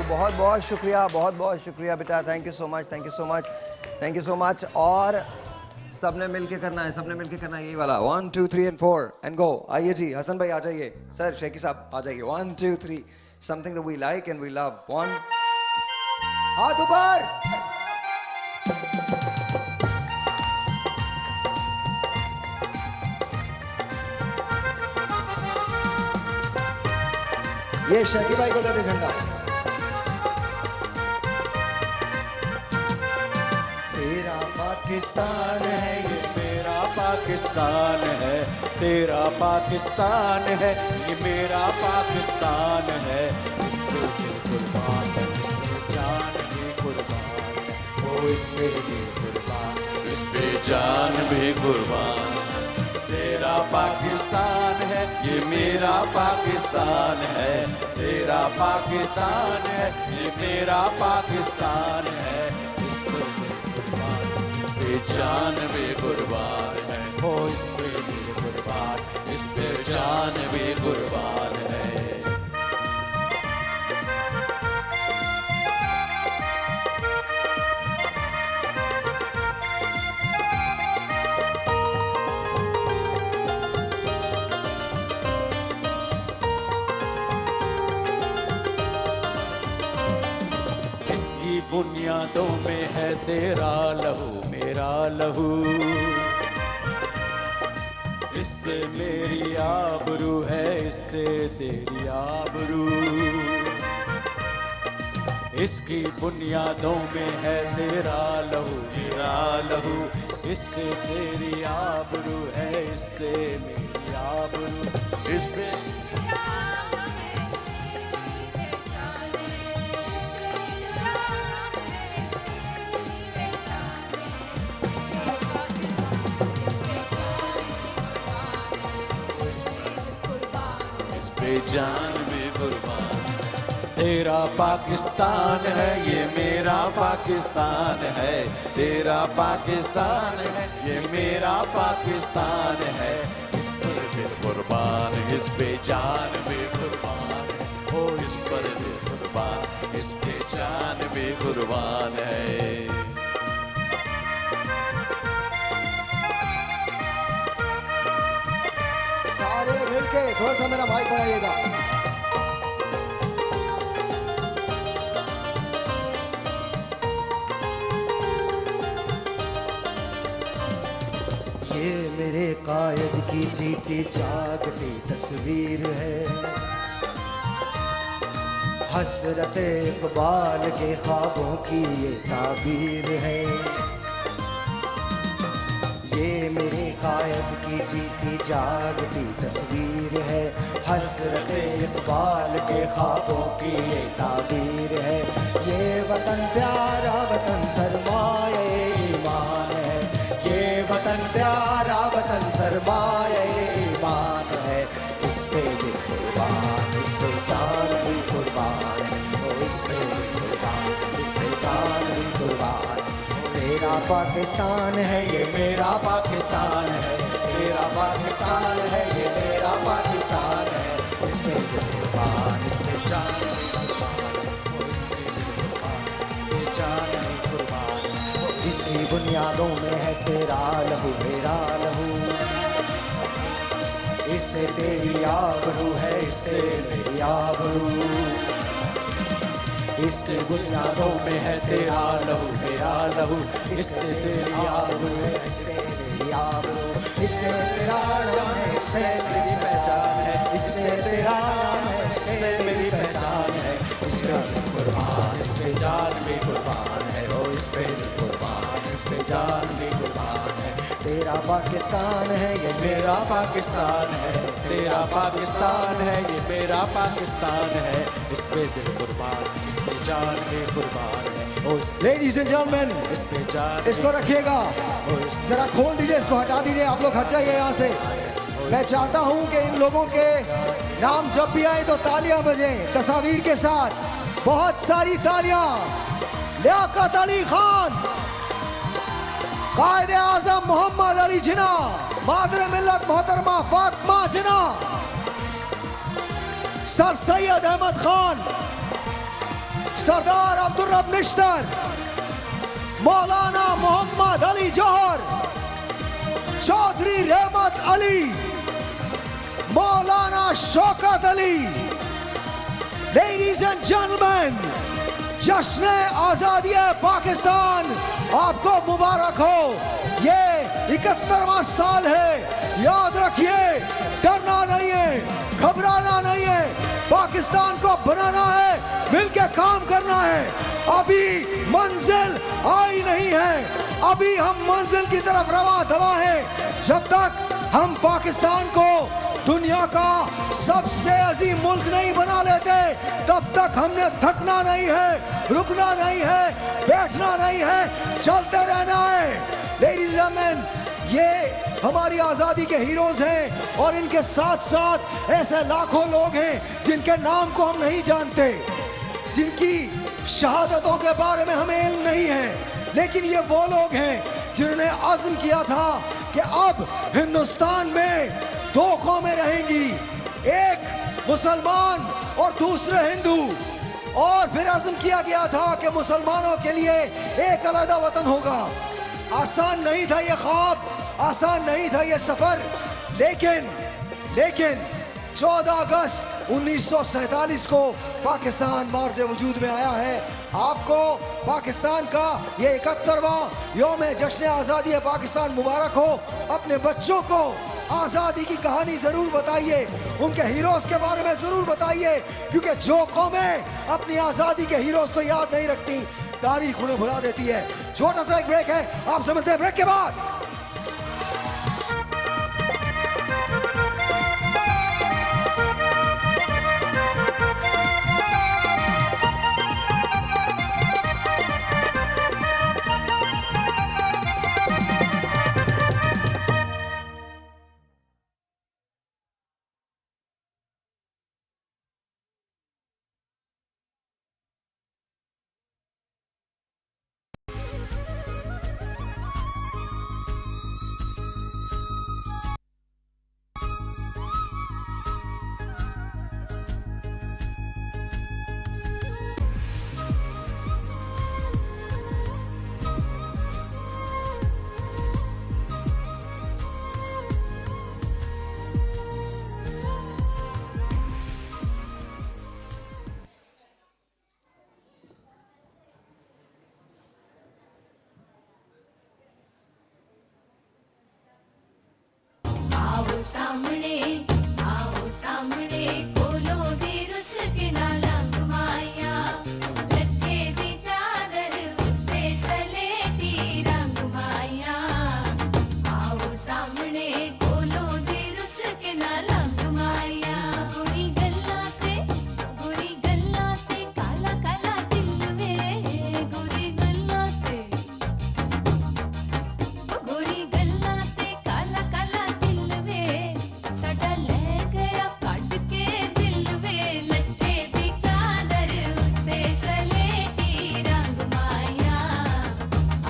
बहुत बहुत शुक्रिया, बहुत बहुत शुक्रिया बेटा। Thank you so much, thank you so much, thank you so much. और सबने मिलके करना है, सबने मिलके करना है यही वाला 1 2 3 and 4 एंड गो। आइए जी, हसन भाई आ जाइए, सर शेखी साहब आ जाइए। 1 2 3 something that we like and we love. 1 हाथ ऊपर। ये शेखी भाई को देते झंडा। तेरा पाकिस्तान है ये मेरा पाकिस्तान है, तेरा पाकिस्तान है ये मेरा पाकिस्तान है। इस पे दिल कुर्बान है, इस पे जान भी कुर्बान है, ओ इस पे दिल कुर्बान, इस पे जान भी कुर्बान। तेरा पाकिस्तान है ये मेरा पाकिस्तान है, तेरा पाकिस्तान है ये मेरा पाकिस्तान है। इस पे दिल कुर्बान, इस पे जान भी कुर्बान है, ओ इस पे दिल कुर्बान, इस पे जान भी कुर्बान है। इसकी बुनियादों में है तेरा लहू मेरा लहू, इससे मेरी आबरू है, इससे तेरी आबरू। इसकी बुनियादों में है तेरा लहू मेरा लहू, इससे तेरी आबरू है, इससे मेरी आबरू। इस पे जान भी कुर्बान। तेरा पाकिस्तान है ये मेरा पाकिस्तान है, तेरा पाकिस्तान है ये मेरा पाकिस्तान है। इस पर दिल कुर्बान, इस पे जान भी कुर्बान है, ओ इस पर दिल कुर्बान, इस पे जान भी कुर्बान है। सारे मिलके थोड़ा सा मेरा माइक बढ़ाइएगा। ये मेरे कायद की जीती जागती तस्वीर है, हसरत इकबाल के ख्वाबों की ये ताबीर है। ये मेरे कायद की जीती जागती तस्वीर है, हसरत इकबाल के ख्वाबों की ये ताबीर है। ये वतन प्यारा वतन सरमाए ईमान है, ये वतन प्यारा वतन सरमाए ईमान है। इस पे दिल कुर्बान, इस पे जान भी कुर्बान है, ओ इस पे दिल कुर्बान, इस पे जान भी कुर्बान। तेरा पाकिस्तान है ये मेरा पाकिस्तान है, तेरा पाकिस्तान है ये मेरा पाकिस्तान है। इस पे दिल कुर्बान, इस पे जान भी कुर्बान, ओ इस पे दिल कुर्बान, इस पे जान भी कुर्बान। इसकी बुनियादों में है तेरा लहू मेरा लहू, इससे तेरी आबरू है, इससे मेरी आबरू। इससे बुनियादों में है तेरा लहू मेरा लहू, इससे तेरी आबरू है, इससे मेरी आबरू। इससे तेरा नाम है, इससे मेरी पहचान है, इससे तेरा नाम है, इससे मेरी पहचान है। इस पे दिल कुर्बान, इस पे जान भी कुर्बान है, ओ इस पे दिल कुर्बान, इस पे जान भी कुर्बान है। तेरा पाकिस्तान है ये मेरा पाकिस्तान है, तेरा पाकिस्तान है ये मेरा पाकिस्तान है। इस पे दिल कुर्बान, इस पे जान भी कुर्बान है, ओ इस लेडीज एंड जेंटलमैन, इस पे जान इसको रखिएगा, जरा खोल दीजिए, इसको हटा दीजिए, आप लोग हट जाइए यहाँ से। मैं चाहता हूँ कि इन लोगों के नाम जब भी आए तो तालियां बजें तस्वीर के साथ, बहुत सारी तालियां। लियाकत अली खान, कायदे आजम मोहम्मद अली जिना, मादर मिल्लत मोहतरमा फातिमा जिना, सर सैयद अहमद खान, सरदार अब्दुल रब निश्तर, मौलाना मोहम्मद अली जौहर, चौधरी रहमत अली, मौलाना Shaukat Ali. Ladies and gentleman, जश्न आजादी पाकिस्तान आपको मुबारक हो। ये 71वां साल है। याद रखिए, डरना नहीं है, घबराना नहीं है, पाकिस्तान को बनाना है, मिलके काम करना है। अभी मंजिल आई नहीं है, अभी हम मंजिल की तरफ रवा दवा है। जब तक हम पाकिस्तान को दुनिया का सबसे अजीम मुल्क नहीं बना लेते, तब तक हमने थकना नहीं है, रुकना नहीं है, बैठना नहीं है, चलते रहना है। लेडीज एंड जेंटलमैन, ये हमारी आज़ादी के हीरोज हैं और इनके साथ साथ ऐसे लाखों लोग हैं जिनके नाम को हम नहीं जानते, जिनकी शहादतों के बारे में हमें इल्म नहीं है, लेकिन ये वो लोग हैं जिन्होंने अज़्म किया था कि अब हिंदुस्तान में दो कौमें रहेंगी, एक मुसलमान और दूसरे हिंदू। और फिर अज़्म किया गया था कि मुसलमानों के लिए एक अलग वतन होगा। आसान नहीं था ये ख्वाब, आसान नहीं था ये सफर, लेकिन 14 अगस्त 1947 को पाकिस्तान मार्ज़ वजूद में आया है। आपको पाकिस्तान का ये 71वां यौम जश्न आज़ादी पाकिस्तान मुबारक हो। अपने बच्चों को आज़ादी की कहानी ज़रूर बताइए, उनके हीरोज़ के बारे में ज़रूर बताइए, क्योंकि जो कौमें अपनी आज़ादी के हीरोज़ को याद नहीं रखती, तारीख उन्हें भुला देती है। छोटा सा एक ब्रेक है, आपसे मिलते हैं ब्रेक के बाद। आओ सामने बोलो दी रुस के ना लंग माया, लट्ठे दी चादर उत्ते सलेटी रंग माया। आओ सामने बोलो दी रुस के ना लंग माया। गोरी गल्ला ते काला काला दिल वे, गोरी गल्ला ते काला काला दिल वे, सदा ले गया कट के दिल वे। लट्ठे दी चादर उत्ते सलेटी रंग माया।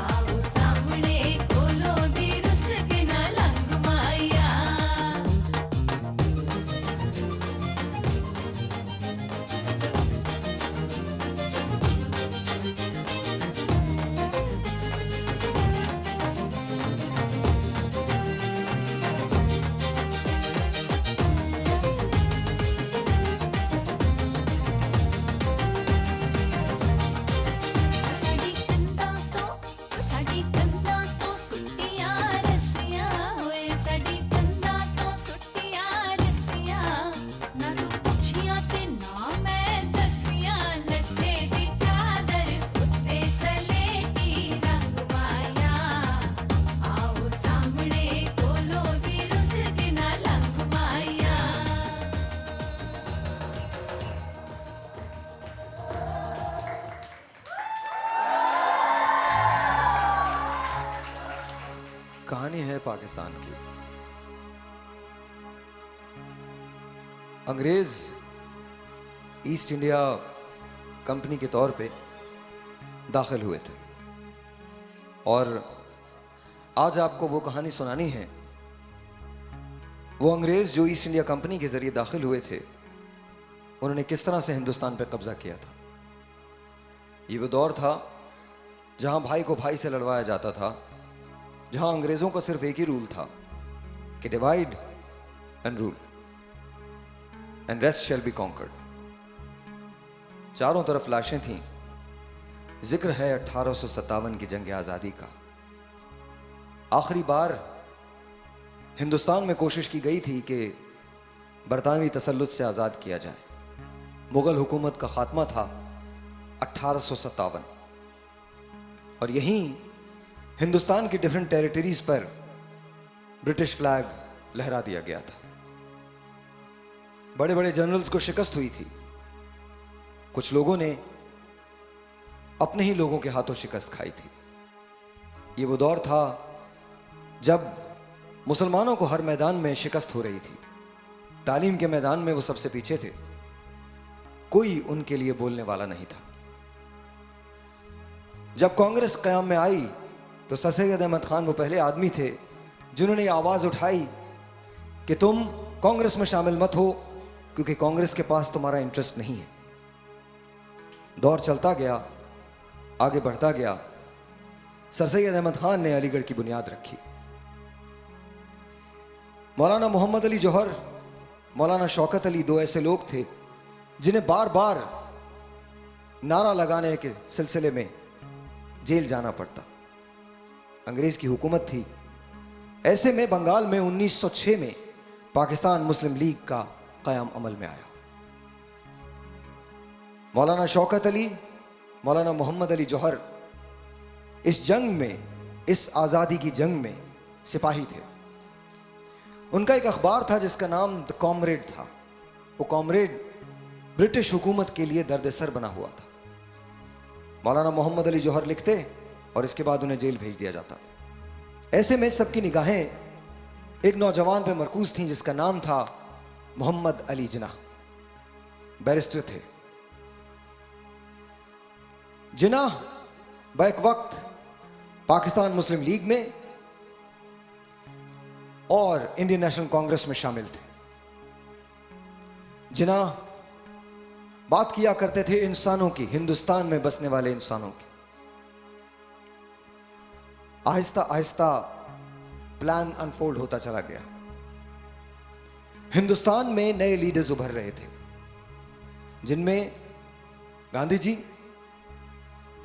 आओ सामने बोलो दी रुस के ना लंग माया। साडी कंधां तो सुट्टियां रस्सियां होए, साडी कंधां तो सुट्टियां रस्सियां। ना तू पुछियां ते ना मैं दसियां, लट्ठे दी चादर उत्ते सलेटी रंग माया। आओ सामने बोलो दी रुस के ना लंग माया। कहानी है पाकिस्तान की। अंग्रेज ईस्ट इंडिया कंपनी के तौर पे दाखिल हुए थे और आज आपको वो कहानी सुनानी है। वो अंग्रेज जो ईस्ट इंडिया कंपनी के जरिए दाखिल हुए थे, उन्होंने किस तरह से हिंदुस्तान पे कब्जा किया था। ये वो दौर था जहां भाई को भाई से लड़वाया जाता था, जहां अंग्रेजों का सिर्फ एक ही रूल था कि divide and rule and rest shall be conquered. चारों तरफ लाशें थीं। जिक्र है 1857 की जंग आज़ादी का। आखिरी बार हिंदुस्तान में कोशिश की गई थी कि बरतानवी तसल्लुत से आज़ाद किया जाए। मुगल हुकूमत का खात्मा था 1857 और यहीं हिंदुस्तान की डिफरेंट टेरिटरीज पर ब्रिटिश फ्लैग लहरा दिया गया था। बड़े बड़े जनरल्स को शिकस्त हुई थी। कुछ लोगों ने अपने ही लोगों के हाथों शिकस्त खाई थी। ये वो दौर था जब मुसलमानों को हर मैदान में शिकस्त हो रही थी। तालीम के मैदान में वो सबसे पीछे थे, कोई उनके लिए बोलने वाला नहीं था। जब कांग्रेस क़याम में आई तो सर सैयद अहमद खान वो पहले आदमी थे जिन्होंने ये आवाज़ उठाई कि तुम कांग्रेस में शामिल मत हो क्योंकि कांग्रेस के पास तुम्हारा इंटरेस्ट नहीं है। दौर चलता गया, आगे बढ़ता गया। सर सैयद अहमद खान ने अलीगढ़ की बुनियाद रखी। मौलाना मोहम्मद अली जौहर, मौलाना शौकत अली दो ऐसे लोग थे जिन्हें बार बार नारा लगाने के सिलसिले में जेल जाना पड़ता। अंग्रेज की हुकूमत थी। ऐसे में बंगाल में 1906 में पाकिस्तान मुस्लिम लीग का क़याम अमल में आया। मौलाना शौकत अली, मौलाना मोहम्मद अली जौहर इस जंग में, इस आज़ादी की जंग में सिपाही थे। उनका एक अखबार था जिसका नाम द कॉमरेड था। वो कॉमरेड ब्रिटिश हुकूमत के लिए दर्द-ए-सर बना हुआ था। मौलाना मोहम्मद अली जौहर लिखते और इसके बाद उन्हें जेल भेज दिया जाता। ऐसे में सबकी निगाहें एक नौजवान पे मरकूज थीं जिसका नाम था मोहम्मद अली जिन्ना। बैरिस्टर थे। जिन्ना बैक वक्त पाकिस्तान मुस्लिम लीग में और इंडियन नेशनल कांग्रेस में शामिल थे। जिन्ना बात किया करते थे इंसानों की, हिंदुस्तान में बसने वाले इंसानों की। आहिस्ता आहिस्ता प्लान अनफोल्ड होता चला गया। हिंदुस्तान में नए लीडर्स उभर रहे थे जिनमें गांधी जी,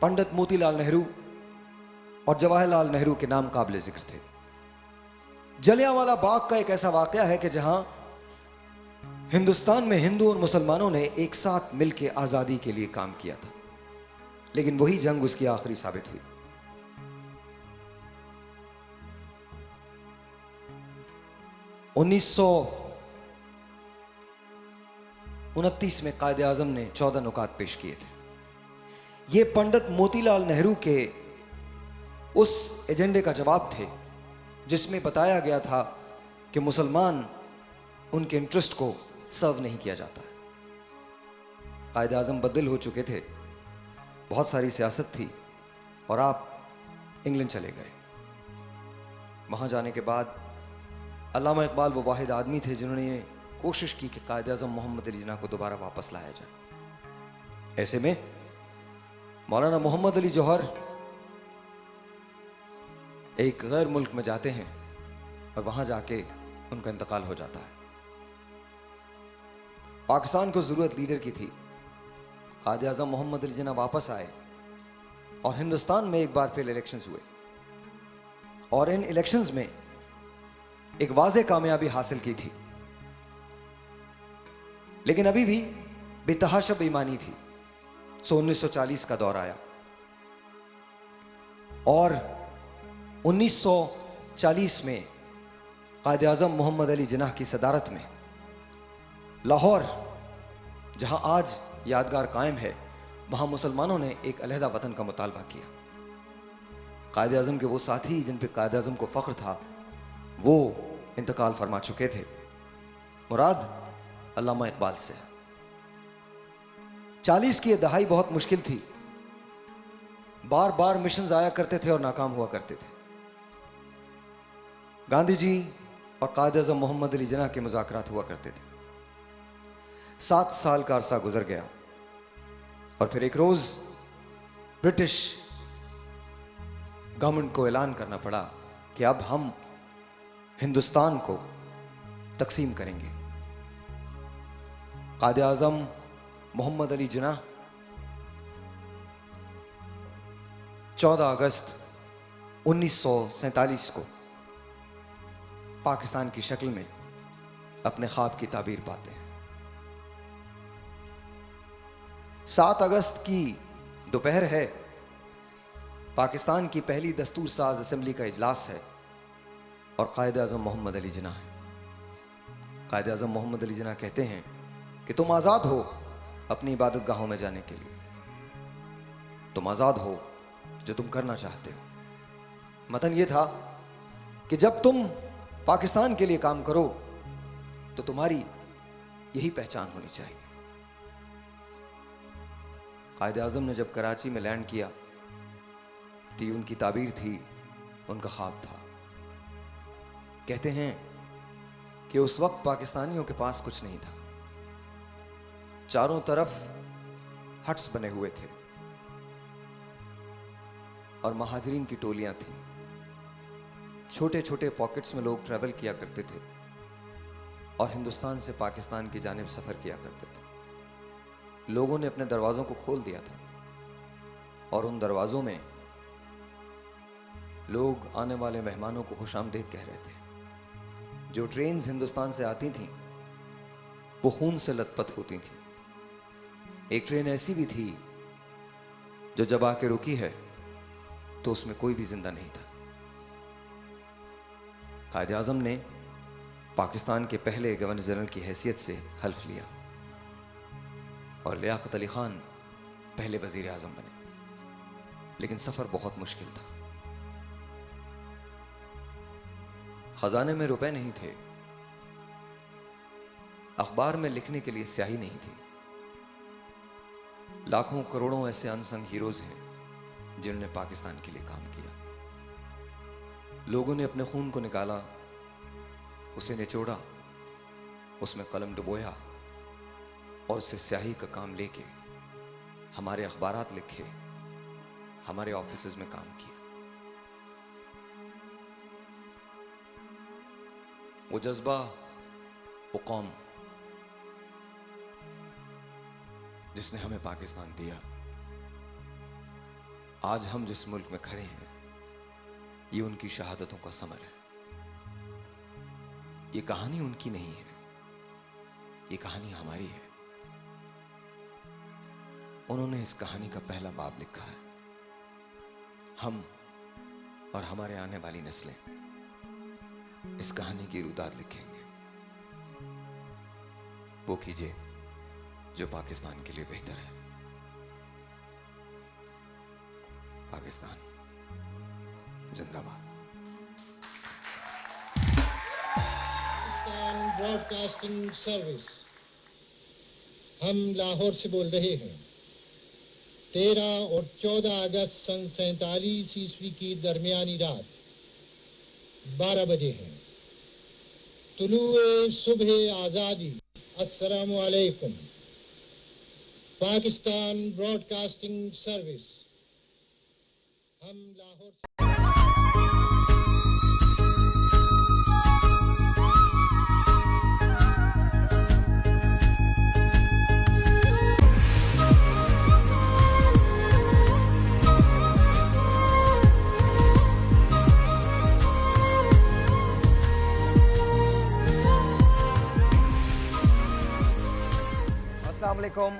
पंडित मोतीलाल नेहरू और जवाहरलाल नेहरू के नाम काबिल जिक्र थे। जलियांवाला बाग का एक ऐसा वाकया है कि जहां हिंदुस्तान में हिंदू और मुसलमानों ने एक साथ मिलकर आजादी के लिए काम किया था, लेकिन वही जंग उसकी आखिरी साबित हुई। 1929 में कायदे आजम ने 14 नुकात पेश किए थे। ये पंडित मोतीलाल नेहरू के उस एजेंडे का जवाब थे जिसमें बताया गया था कि मुसलमान उनके इंटरेस्ट को सर्व नहीं किया जाता है। कायदे आजम बदल हो चुके थे, बहुत सारी सियासत थी और आप इंग्लैंड चले गए। वहां जाने के बाद अल्लामा इकबाल वो वाहिद आदमी थे जिन्होंने ये कोशिश की कि कायदे आजम मोहम्मद अली जिन्ना को दोबारा वापस लाया जाए। ऐसे में मौलाना मोहम्मद अली जौहर एक गैर मुल्क में जाते हैं और वहां जाके उनका इंतकाल हो जाता है। पाकिस्तान को जरूरत लीडर की थी। कायदे आजम मोहम्मद अली जिन्ना वापस आए और हिंदुस्तान में एक बार फिर इलेक्शंस हुए और इन इलेक्शंस में एक वाज़े कामयाबी हासिल की थी, लेकिन अभी भी बेतहाशा बेईमानी थी। 1940 का दौर आया और 1940 में कायदे आजम मोहम्मद अली जिन्ना की सदारत में लाहौर, जहां आज यादगार कायम है, वहां मुसलमानों ने एक अलहदा वतन का मुतालबा किया। कायदे आजम के वो साथी जिन पे कायदे आजम को फख्र था वो इंतकाल फरमा चुके थे। मुराद अल्लामा इकबाल से। 40 की ये दहाई बहुत मुश्किल थी। बार बार मिशंस आया करते थे और नाकाम हुआ करते थे। गांधी जी और कायदे आजम मोहम्मद अली जिन्ना के मुज़ाकरात हुआ करते थे। 7 साल का अरसा गुजर गया और फिर एक रोज ब्रिटिश गवर्नमेंट को ऐलान करना पड़ा कि अब हम हिंदुस्तान को तकसीम करेंगे। कायदे आज़म मोहम्मद अली जिन्ना 14 अगस्त 1947 को पाकिस्तान की शक्ल में अपने ख्वाब की ताबीर पाते हैं। 7 अगस्त की दोपहर है, पाकिस्तान की पहली दस्तूर साज असेंबली का इजलास है और कायदे आज़म मोहम्मद अली जिन्ना है। कायदे आज़म मोहम्मद अली जिन्ना कहते हैं कि तुम आज़ाद हो अपनी इबादत गाहों में जाने के लिए, तुम आज़ाद हो जो तुम करना चाहते हो। मतन ये था कि जब तुम पाकिस्तान के लिए काम करो तो तुम्हारी यही पहचान होनी चाहिए। कायदे आज़म ने जब कराची में लैंड किया तो ये उनकी ताबीर थी, उनका ख्वाब था। कहते हैं कि उस वक्त पाकिस्तानियों के पास कुछ नहीं था, चारों तरफ हट्स बने हुए थे और महाजरीन की टोलियां थीं। छोटे छोटे पॉकेट्स में लोग ट्रैवल किया करते थे और हिंदुस्तान से पाकिस्तान की जानिब सफ़र किया करते थे। लोगों ने अपने दरवाज़ों को खोल दिया था और उन दरवाज़ों में लोग आने वाले मेहमानों को खुशामदीद कह रहे थे। जो ट्रेन्स हिंदुस्तान से आती थीं वो खून से लथपथ होती थीं। एक ट्रेन ऐसी भी थी जो जब आके रुकी है तो उसमें कोई भी जिंदा नहीं था। कायदे आज़म ने पाकिस्तान के पहले गवर्नर जनरल की हैसियत से हल्फ लिया और लियाकत अली खान पहले वजीर आज़म बने। लेकिन सफ़र बहुत मुश्किल था। खजाने में रुपए नहीं थे, अखबार में लिखने के लिए स्याही नहीं थी। लाखों करोड़ों ऐसे अनसंग हीरोज हैं जिन्होंने पाकिस्तान के लिए काम किया। लोगों ने अपने खून को निकाला, उसे निचोड़ा, उसमें कलम डुबोया और उससे स्याही का काम लेके हमारे अखबारात लिखे, हमारे ऑफिसेज में काम किया। वो जज्बा, वो कौम जिसने हमें पाकिस्तान दिया, आज हम जिस मुल्क में खड़े हैं ये उनकी शहादतों का समर है। ये कहानी उनकी नहीं है, ये कहानी हमारी है। उन्होंने इस कहानी का पहला बाब लिखा है। हम और हमारे आने वाली नस्लें इस कहानी की रुदाद लिखेंगे। वो कीजिए जो पाकिस्तान के लिए बेहतर है। पाकिस्तान जिंदाबाद। ब्रॉडकास्टिंग सर्विस, हम लाहौर से बोल रहे हैं। 13 और 14 अगस्त सन 47 ईस्वी की दरमियानी रात 12 बजे हैं। तुलुए सुबह आज़ादी। अस्सलामु अलैकुम। पाकिस्तान ब्रॉडकास्टिंग सर्विस, हम लाहौर से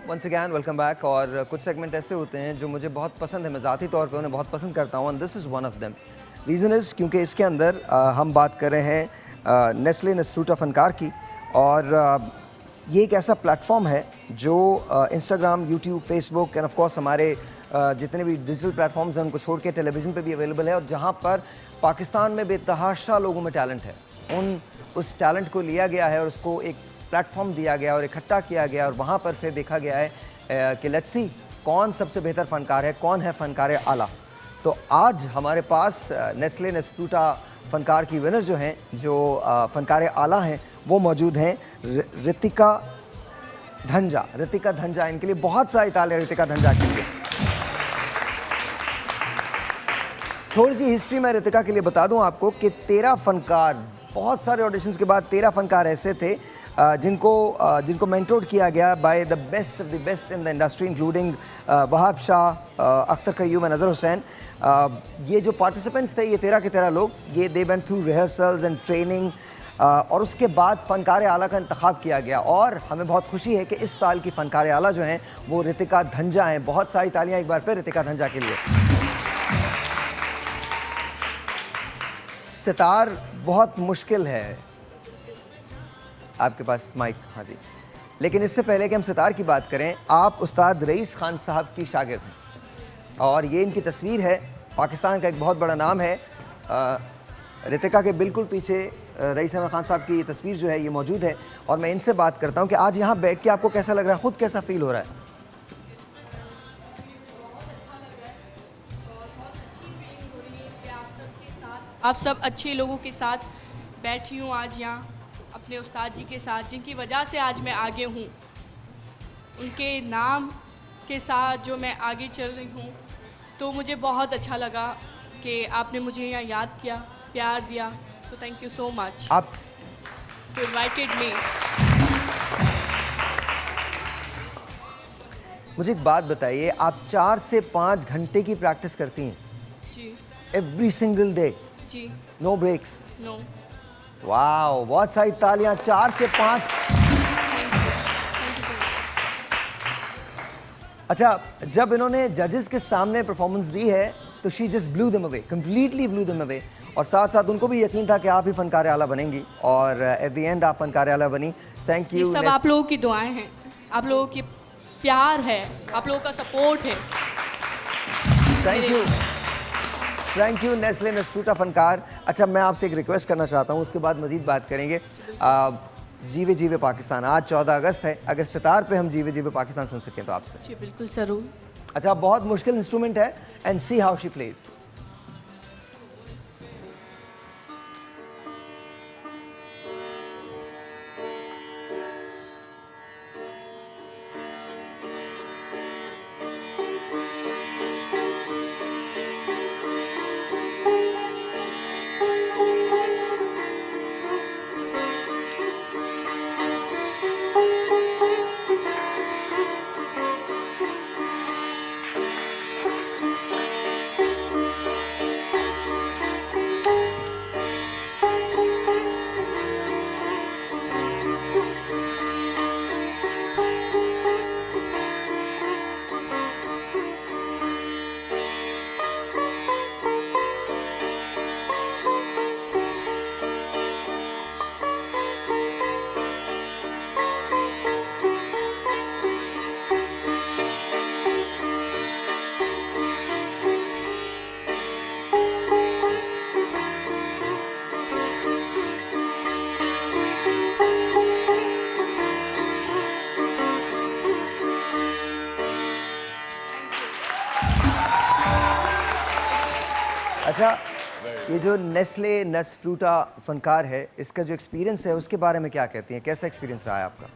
वंस अगैन वेलकम बैक। और कुछ सेगमेंट ऐसे होते हैं जो मुझे बहुत पसंद है, मैं ज़ाती तौर पे उन्हें बहुत पसंद करता हूँ, and this is one of them. Reason is क्योंकि इसके अंदर हम बात कर रहे हैं नेस्ले इंस्टीट्यूट ऑफ फनकार की, और ये एक ऐसा प्लेटफॉर्म है जो Instagram, YouTube, Facebook and of course हमारे जितने भी डिजिटल प्लेटफॉर्म्स हैं उनको छोड़ के टेलीविज़न पे भी अवेलेबल है, और जहाँ पर पाकिस्तान में बेतहाशा लोगों में टैलेंट है, उस टैलेंट को लिया गया है और उसको एक प्लेटफॉर्म दिया गया और इकट्ठा किया गया, और वहाँ पर फिर देखा गया है कि लेट्स सी कौन सबसे बेहतर फ़नकार है, कौन है फ़नकार आला। तो आज हमारे पास नेस्ले इंस्टीट्यूट ऑफ फनकार की विनर जो हैं, जो फ़नकार आला हैं, वो मौजूद हैं। ऋतिका धंजा, इनके लिए बहुत सारी तालियां ऋतिका धंजा के लिए। थोड़ी सी हिस्ट्री मैं रितिका के लिए बता दूं आपको कि 13 फनकार, बहुत सारे ऑडिशंस के बाद 13 फनकार ऐसे थे जिनको मेंटोर्ड किया गया by the best of the best in the industry, including Wahab Shah, Akhtar Qayyum, Nazar Hussain. ये जो पार्टिसिपेंट्स थे, ये 13 के 13 लोग, ये they went through rehearsals and training, और उसके बाद फ़नकार आला का इंतखाब किया गया। और हमें बहुत खुशी है कि इस साल की फ़नकार आला जो हैं वो रितिका धंजा हैं। बहुत सारी तालियां एक बार फिर रितिका धंजा के लिए। सितार बहुत मुश्किल है, आपके पास माइक? हाँ जी। लेकिन इससे पहले कि हम सितार की बात करें, आप उस्ताद रईस खान साहब की शागिर्द हैं और ये इनकी तस्वीर है। पाकिस्तान का एक बहुत बड़ा नाम है। रितिका के बिल्कुल पीछे रईस अहमद खान साहब की तस्वीर जो है ये मौजूद है और मैं इनसे बात करता हूँ कि आज यहाँ बैठ के आपको कैसा लग रहा है, खुद कैसा फील हो रहा है? आप सब अच्छे लोगों के साथ बैठी हूँ आज यहाँ अपने उस्ताद जी के साथ, जिनकी वजह से आज मैं आगे हूँ। उनके नाम के साथ जो मैं आगे चल रही हूँ, तो मुझे बहुत अच्छा लगा कि आपने मुझे यहाँ याद किया, प्यार दिया। So thank you so much. आप यू इनवाइटेड मी। मुझे एक बात बताइए, आप 4 से 5 घंटे की प्रैक्टिस करती हैं? जी। Every single day? जी। No breaks? नो। वाओ, बहुत सारी तालियां। 4 से 5। अच्छा, जब इन्होंने जजेस के सामने परफॉर्मेंस दी है तो she just blue them away, completely blue them away. और साथ साथ उनको भी यकीन था कि आप ही फनकार आला बनेंगी और एट द एंड आप फनकार आला बनी। Thank you. ये सब आप लोगों की दुआएं हैं, आप लोगों की प्यार है, आप लोगों का सपोर्ट है। Thank you, thank you Nestle Nesfruta Funkar. अच्छा, मैं आपसे एक रिक्वेस्ट करना चाहता हूँ, उसके बाद मज़ीद बात करेंगे। जीवे जीवे पाकिस्तान, आज 14 अगस्त है, अगर सितार पे हम जीवे जीवे पाकिस्तान सुन सकें तो आपसे। जी बिल्कुल ज़रूर। अच्छा, बहुत मुश्किल इंस्ट्रूमेंट है, and see how she plays. अच्छा, ये जो नेस्ले नस्फ्रूटा फनकार है, इसका जो एक्सपीरियंस है उसके बारे में क्या कहती हैं? कैसा एक्सपीरियंस रहा है आपका?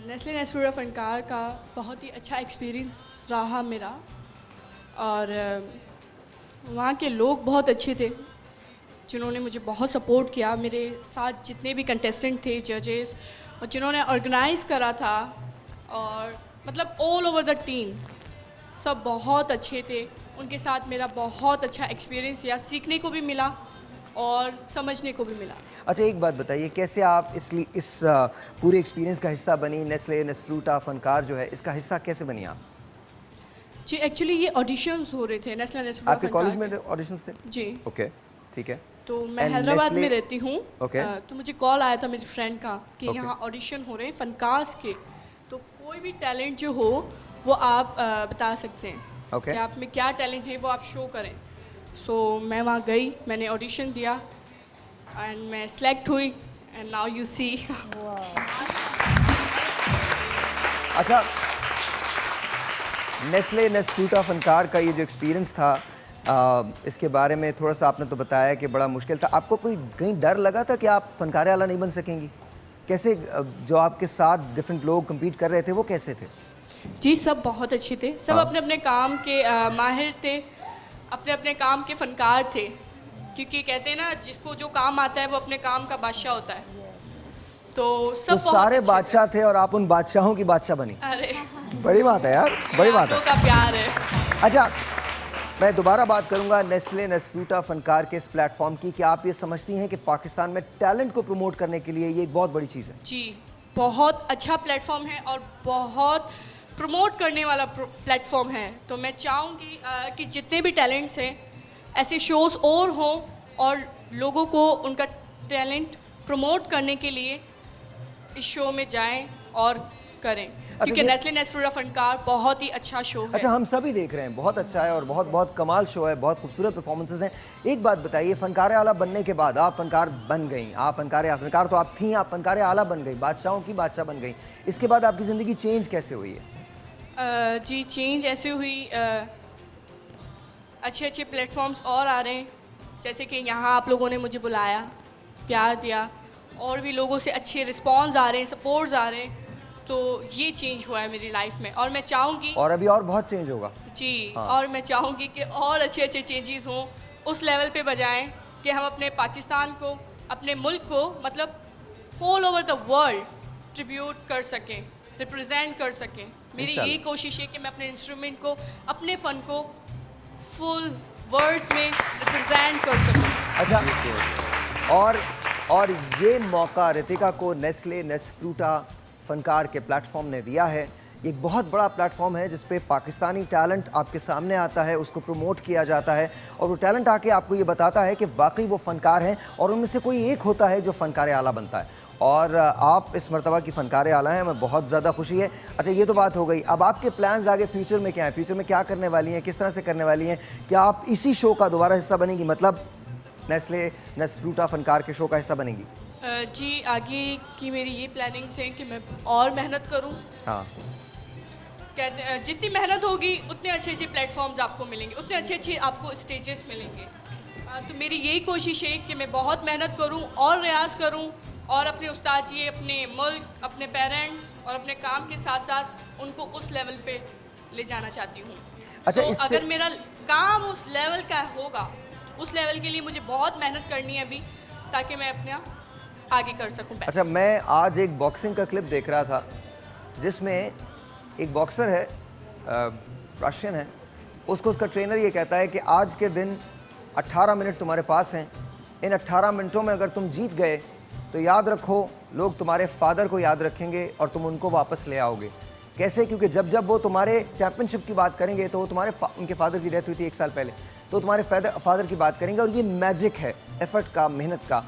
नेस्ले नस्फ्रूटा फनकार का बहुत ही अच्छा एक्सपीरियंस रहा मेरा, और वहाँ के लोग बहुत अच्छे थे जिन्होंने मुझे बहुत सपोर्ट किया। मेरे साथ जितने भी कंटेस्टेंट थे, जजेस, और जिन्होंने ऑर्गेनाइज़ करा था, और मतलब ऑल ओवर द टीम सब बहुत अच्छे थे। उनके साथ मेरा बहुत अच्छा एक्सपीरियंस या सीखने को भी मिला और समझने को भी मिला। अच्छा, एक बात बताइए, कैसे आप इस पूरे एक्सपीरियंस का हिस्सा बनी? नेस्ले नस्फ्रूटा फनकार जो है, इसका हिस्सा कैसे बनी आप? जी, एक्चुअली ये ऑडिशंस हो रहे थे नेस्ले नस्फ्रूटा आपके कॉलेज में ऑडिशंस थे? जी। ओके, ठीक है। तो मैं हैदराबाद में रहती हूँ। ओके। तो मुझे कॉल आया था मेरी फ्रेंड का कि ओके। यहाँ ऑडिशन हो रहे हैं फनकार्स के, तो कोई भी टैलेंट जो हो वो आप बता सकते हैं। ओके। कि आप में क्या टैलेंट है वो आप शो करें। सो मैं वहाँ गई, मैंने ऑडिशन दिया एंड मैं सेलेक्ट हुई, एंड नाउ यू सी। अच्छा, नेस्ले नस्फ्रूटा फनकार का ये जो एक्सपीरियंस था, इसके बारे में थोड़ा सा आपने तो बताया कि बड़ा मुश्किल था। आपको कोई कहीं डर लगा था कि आप फनकार आला नहीं बन सकेंगी? कैसे जो आपके साथ डिफरेंट लोग कम्पीट कर रहे थे वो कैसे थे? जी, सब बहुत अच्छे थे, सब अपने अपने काम के माहिर थे। अपने अपने काम के फनकार थे, क्योंकि कहते हैं ना जिसको जो काम आता है वो अपने काम का बादशाह होता है। तो सब तो बहुत सारे अच्छे बादशाह थे और आप उन बादशाहों की बादशाह बनी। थे। अरे बड़ी बात है यार, बड़ी बात है। आपको का प्यार है। अच्छा, मैं दोबारा बात करूंगा नेस्ले नेस्फ्रूटा फनकार के इस प्लेटफॉर्म की, कि आप ये समझती हैं कि पाकिस्तान में टैलेंट को प्रमोट करने के लिए ये एक बहुत बड़ी चीज़ है? जी, बहुत अच्छा प्लेटफॉर्म है और बहुत प्रमोट करने वाला प्लेटफॉर्म है। तो मैं चाहूँगी कि जितने भी टैलेंट्स हैं ऐसे शोज़ और हों और लोगों को उनका टैलेंट प्रमोट करने के लिए इस शो में जाएं और करें, क्योंकि नेस्ले नेस्फ्रूटा फनकार बहुत ही अच्छा शो है। अच्छा, हम सभी देख रहे हैं, बहुत अच्छा है और बहुत बहुत कमाल शो है, बहुत खूबसूरत परफॉर्मेंसेस हैं। एक बात बताइए, फनकार आला बनने के बाद आप फनकार बन गई, आप फनकार तो आप थी, आप फनकार आला बन गई, बादशाहों की बादशाह बन गई, इसके बाद आपकी ज़िंदगी चेंज कैसे हुई है? जी, चेंज ऐसे हुई, अच्छे अच्छे प्लेटफॉर्म्स और आ रहे हैं, जैसे कि यहाँ आप लोगों ने मुझे बुलाया, प्यार दिया, और भी लोगों से अच्छे रिस्पॉन्स आ रहे हैं, सपोर्ट्स आ रहे हैं। तो ये चेंज हुआ है मेरी लाइफ में और मैं चाहूँगी, और अभी और बहुत चेंज होगा जी। हाँ। और मैं चाहूँगी कि और अच्छे अच्छे चेंजेस हों, उस लेवल पे बजाएं कि हम अपने पाकिस्तान को, अपने मुल्क को, मतलब all over the world tribute कर सकें, रिप्रेजेंट कर सकें। मेरी यही कोशिश है कि मैं अपने इंस्ट्रूमेंट को, अपने फ़न को फुल वर्ड्स में रिप्रेजेंट कर सकूं। अच्छा, और ये मौका रितिका को नेस्ले नेस्फ्रूटा फनकार के प्लेटफॉर्म ने दिया है। ये एक बहुत बड़ा प्लेटफॉर्म है जिस पे पाकिस्तानी टैलेंट आपके सामने आता है, उसको प्रमोट किया जाता है और वो टैलेंट आके आपको ये बताता है कि वाकई वो फ़नकार हैं और उनमें से कोई एक होता है जो फ़नकार आला बनता है। और आप इस मर्तबा की फ़नकार आला हैं, मैं बहुत ज़्यादा खुशी है। अच्छा, ये तो बात हो गई, अब आपके प्लान्स आगे फ्यूचर में क्या है? फ्यूचर में क्या करने वाली हैं, किस तरह से करने वाली हैं? क्या आप इसी शो का दोबारा हिस्सा बनेंगी, मतलब नेस्ले नेस्फ्रूटा फनकार के शो का हिस्सा बनेंगी? जी, आगे की मेरी ये प्लानिंग्स हैं कि मैं और मेहनत करूं। हाँ, कहते जितनी मेहनत होगी उतने अच्छे अच्छे प्लेटफॉर्म्स आपको मिलेंगे, उतने अच्छे अच्छे आपको स्टेजेस मिलेंगे। तो मेरी यही कोशिश है कि मैं बहुत मेहनत करूं और रियाज़ करूं और अपने उस्ताद जी, अपने मुल्क, अपने पेरेंट्स और अपने काम के साथ साथ उनको उस लेवल पे ले जाना चाहती हूँ। अच्छा, तो अगर मेरा काम उस लेवल का होगा, उस लेवल के लिए मुझे बहुत मेहनत करनी है अभी, ताकि मैं अपना आगे कर सकूं। अच्छा, मैं आज एक बॉक्सिंग का क्लिप देख रहा था जिसमें एक बॉक्सर है, रशियन है, उसको उसका ट्रेनर ये कहता है कि आज के दिन 18 मिनट तुम्हारे पास हैं, इन 18 मिनटों में अगर तुम जीत गए तो याद रखो लोग तुम्हारे फादर को याद रखेंगे और तुम उनको वापस ले आओगे। कैसे? क्योंकि जब जब वो तुम्हारे चैम्पियनशिप की बात करेंगे तो वो उनके फादर की डेथ हुई थी 1 साल पहले, तो तुम्हारे फादर की बात करेंगे और ये मैजिक है एफर्ट का, मेहनत का।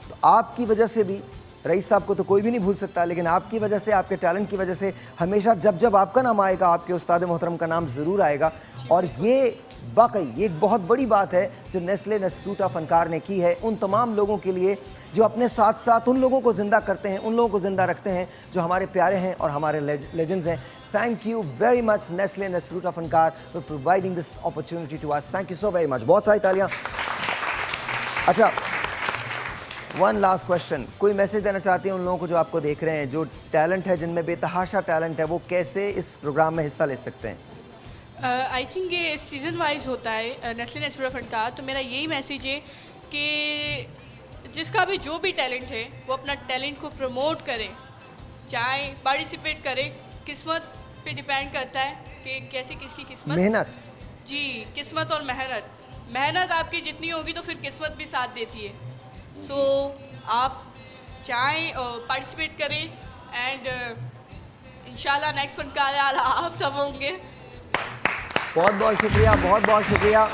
तो आपकी वजह से भी, रईस साहब को तो कोई भी नहीं भूल सकता, लेकिन आपकी वजह से, आपके टैलेंट की वजह से हमेशा जब जब आपका नाम आएगा आपके उस्ताद मोहतरम का नाम ज़रूर आएगा। और ये वाकई ये एक बहुत बड़ी बात है जो नेस्ले नेस्फ्रूटा फनकार ने की है उन तमाम लोगों के लिए जो अपने साथ साथ उन लोगों को ज़िंदा करते हैं, उन लोगों को ज़िंदा रखते हैं जो हमारे प्यारे हैं और हमारे लेजेंड्स हैं। Thank you very much Nestle Nesfruta Funkar for providing this opportunity to us. Thank you so very much. बहुत सारी तालियां। अच्छा, वन लास्ट क्वेश्चन, कोई मैसेज देना चाहती हैं उन लोगों को जो आपको देख रहे हैं, जो टैलेंट है, जिनमें बेतहाशा टैलेंट है, वो कैसे इस प्रोग्राम में हिस्सा ले सकते हैं? आई थिंक ये सीज़न वाइज होता है नेस्ले नेस्फ्रूटा फनकार। तो मेरा यही मैसेज है कि जिसका भी जो भी टैलेंट है वो अपना टैलेंट को प्रमोट करे, चाहे पार्टिसिपेट करे। किस्मत पे डिपेंड करता है कि कैसे किसकी किस्मत, मेहनत, जी, किस्मत और मेहनत आपकी जितनी होगी तो फिर किस्मत भी साथ देती है। सो आप चाहें पार्टिसिपेट करें एंड इंशाल्लाह नेक्स्ट फनकार आला आप सब होंगे। बहुत बहुत शुक्रिया, बहुत बहुत शुक्रिया।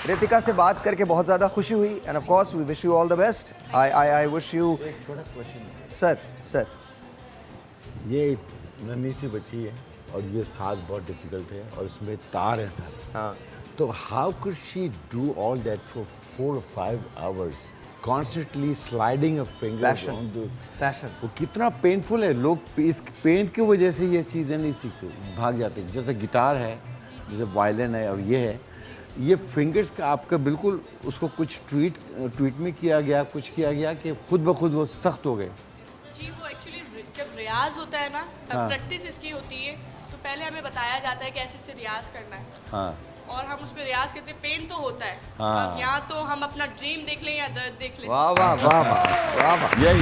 रितिका से बात करके बहुत ज़्यादा खुशी हुई and of course we wish you all the best. I wish you. Sir ये नन्ही सी बच्ची है और ये साज बहुत डिफिकल्ट है और इसमें तार है सारे। हाँ, तो how could she do all that for 4 or 5 hours constantly sliding a finger on the passion? वो कितना पेनफुल है। लोग इस पेन की वजह से ये चीज़ें नहीं सीखते, भाग जाते हैं। जैसे गिटार है, जैसे वायलिन है और ये है, ये फिंगर्स का आपका बिल्कुल उसको कुछ ट्वीट में किया गया, कुछ किया गया कि खुद ब खुद वो सख्त हो गए। जी, वो एक्चुअली जब रियाज होता है ना, हाँ। प्रैक्टिस इसकी होती है, तो पहले हमें बताया जाता है कि ऐसे से रियाज करना है। हाँ, और हम उस पर रियाज करते, पेन तो होता है। हाँ। अब यहाँ तो हम अपना ड्रीम देख लें या दर्द देख लें। वाह वाह वाह वाह वाह वाह। ये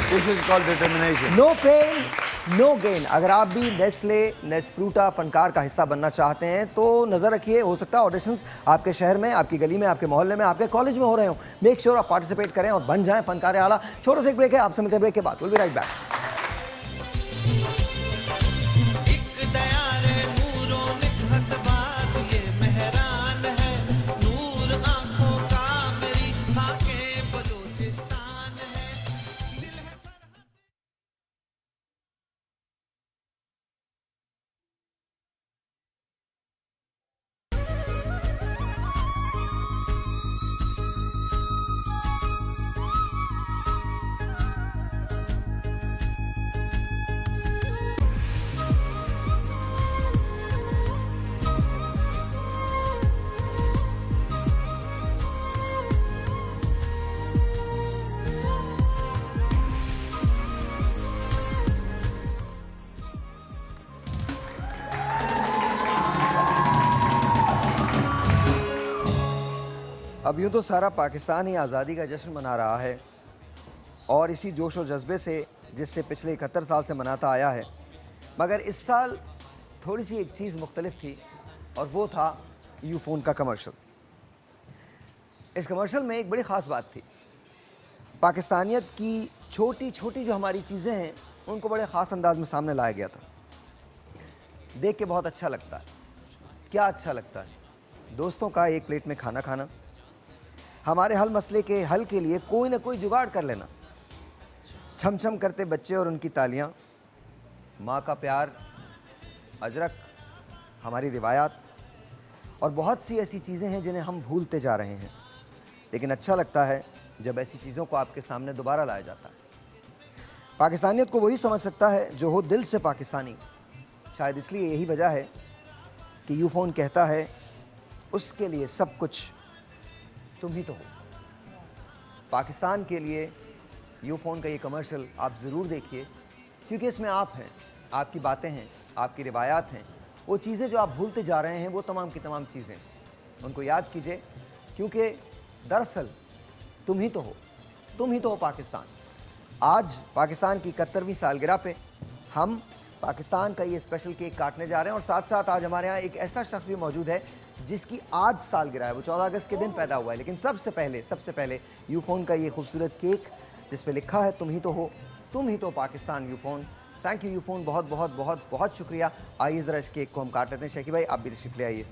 this is called determination. No pain no gain. अगर आप भी नेस्ले नेस्फ्रूटा फनकार का हिस्सा बनना चाहते हैं तो नजर रखिए, हो सकता है ऑडिशंस आपके शहर में, आपकी गली में, आपके मोहल्ले में, आपके कॉलेज में हो रहे हो। मेक श्योर आप पार्टिसिपेट करें और बन जाएं फनकार आला। छोटा सा एक ब्रेक है, आपसे मिलते हैं ब्रेक के बाद। Will be right back. अब यूँ तो सारा पाकिस्तान ही आज़ादी का जश्न मना रहा है और इसी जोश और जज्बे से जिससे पिछले 71 साल से मनाता आया है, मगर इस साल थोड़ी सी एक चीज़ मुख्तलिफ थी और वो था यूफोन का कमर्शियल। इस कमर्शियल में एक बड़ी ख़ास बात थी। पाकिस्तानियत की छोटी छोटी जो हमारी चीज़ें हैं उनको बड़े ख़ास अंदाज में सामने लाया गया था। देख के बहुत अच्छा लगता है। क्या अच्छा लगता है? दोस्तों का एक प्लेट में खाना खाना, हमारे हल मसले के हल के लिए कोई ना कोई जुगाड़ कर लेना, छम छम करते बच्चे और उनकी तालियां, माँ का प्यार, अजरक, हमारी रिवायात और बहुत सी ऐसी चीज़ें हैं जिन्हें हम भूलते जा रहे हैं। लेकिन अच्छा लगता है जब ऐसी चीज़ों को आपके सामने दोबारा लाया जाता है। पाकिस्तानियत को वही समझ सकता है जो हो दिल से पाकिस्तानी। शायद इसलिए यही वजह है कि यूफोन कहता है उसके लिए सब कुछ तुम ही तो हो। पाकिस्तान के लिए यूफोन का ये कमर्शियल आप ज़रूर देखिए, क्योंकि इसमें आप हैं, आपकी बातें हैं, आपकी रिवायात हैं, वो चीज़ें जो आप भूलते जा रहे हैं, वो तमाम की तमाम चीज़ें उनको याद कीजिए, क्योंकि दरअसल तुम ही तो हो, तुम ही तो हो पाकिस्तान। आज पाकिस्तान की 71वीं सालगिरह पे हम पाकिस्तान का ये स्पेशल केक काटने जा रहे हैं और साथ साथ आज हमारे यहाँ एक ऐसा शख्स भी मौजूद है जिसकी आज सालगिरह है। वो 14 अगस्त के दिन पैदा हुआ है। लेकिन सबसे पहले यूफोन का ये खूबसूरत केक जिस पे लिखा है तुम ही तो हो, तुम ही तो पाकिस्तान यूफोन। थैंक यू यूफोन, बहुत बहुत बहुत बहुत शुक्रिया। आइए ज़रा इस केक को हम काट लेते हैं। शेखी भाई आप भी तशरीफ ले आइए।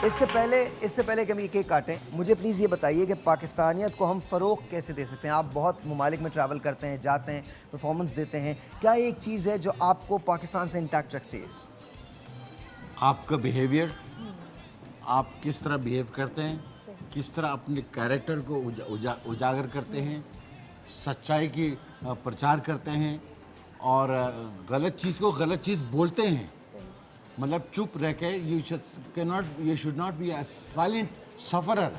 इससे पहले कि हम ये केक काटें, मुझे प्लीज़ ये बताइए कि पाकिस्तानियत को हम फ़रोग़ कैसे दे सकते हैं? आप बहुत ममालिक में ट्रैवल करते हैं, जाते हैं, परफॉर्मेंस देते हैं, क्या एक चीज़ है जो आपको पाकिस्तान से इंटैक्ट रखती है? आपका बिहेवियर, आप किस तरह बिहेव करते हैं, किस तरह अपने कैरेक्टर को उजागर करते हैं, सच्चाई की प्रचार करते हैं और गलत चीज़ को गलत चीज़ बोलते हैं। मतलब चुप रह के you should not be a silent sufferer,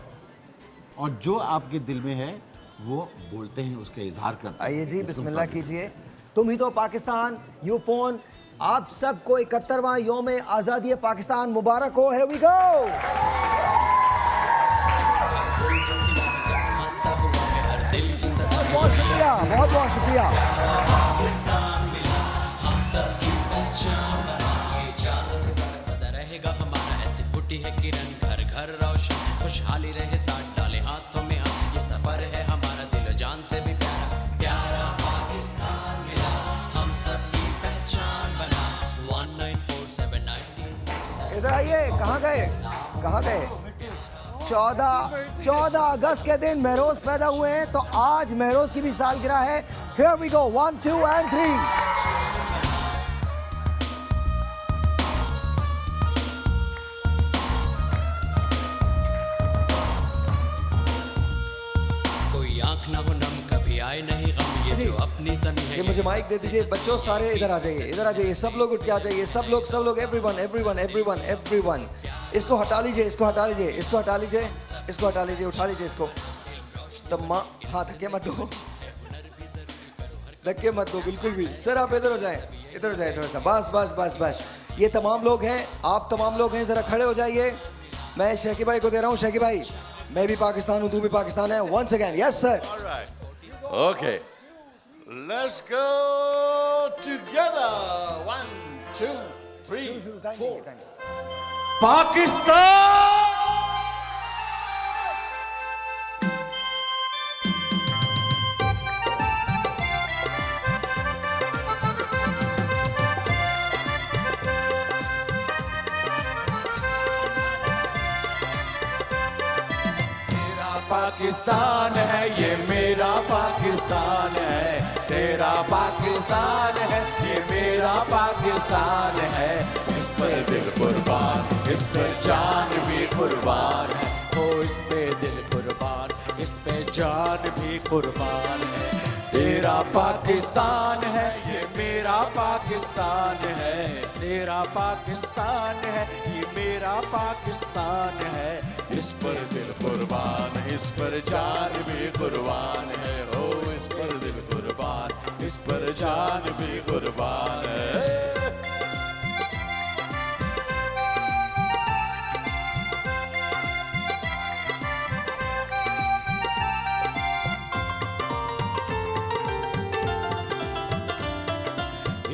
और जो आपके दिल में है वो बोलते हैं, उसका इजहार करते हैं। आइए जी, बिस्मिल्लाह कीजिए। तुम ही तो पाकिस्तान यूफोन, आप सबको 71वां यौम आज़ादी पाकिस्तान मुबारक हो। Here we go। बहुत शुक्रिया, बहुत बहुत शुक्रिया। है किरण घर घर रोशन, खुशहाली रहे साथ डाले हाथों में हाथ, ये सफर है हमारा दिल जान से भी प्यारा, प्यारा पाकिस्तान मिला, हम सब की पहचान बना। 1947 इधर आइए, कहाँ गए? 14 अगस्त के दिन महरोज पैदा हुए हैं, तो आज महरोज की भी सालगिरह है। Here we go, 1 2 and 3। ये मुझे माइक दे दीजिए। बच्चों सारे इधर आ जाइए, सब लोग उठ के आ जाइए, सब लोग एवरीवन। इसको हटा लीजिए, उठा लीजिए इसको। तब माँ, हाँ धक्के मत दो बिल्कुल भी। सर आप इधर हो जाएं, इधर जाए थोड़ा सा, बस बस बस बस। ये तमाम लोग हैं, आप तमाम लोग हैं, जरा खड़े हो जाइए। मैं शेकी भाई को दे रहा हूँ। शेकी भाई, मैं भी पाकिस्तान हूँ, तू भी पाकिस्तान है। Once again, yes sir. Okay, let's go together. 1, 2, 3, 4. Pakistan. Pakistan है ये मेरा पाकिस्तान है, तेरा पाकिस्तान है ये मेरा पाकिस्तान है। इस पर दिल कुर्बान, इस पर जान भी कुर्बान है। ओ इस पे दिल कुर्बान, इस पे जान भी कुर्बान है। तेरा पाकिस्तान है ये मेरा पाकिस्तान है, तेरा पाकिस्तान है ये मेरा पाकिस्तान है। इस पर दिल कुर्बान, इस पर जान भी कुर्बान है। ओ इस पर दिल कुर्बान, इस पर जान भी कुर्बान है।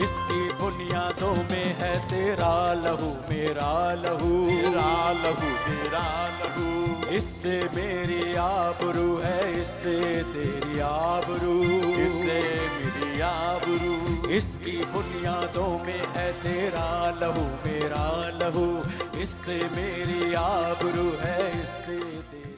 इसकी बुनियादों में है तेरा लहू मेरा लहू, मेरा लहू मेरा लहू। इससे मेरी आबरू है, इससे तेरी आबरू, इससे मेरी आबरू। इसकी बुनियादों में है तेरा लहू मेरा लहू, इससे मेरी आबरू है, इससे तेरी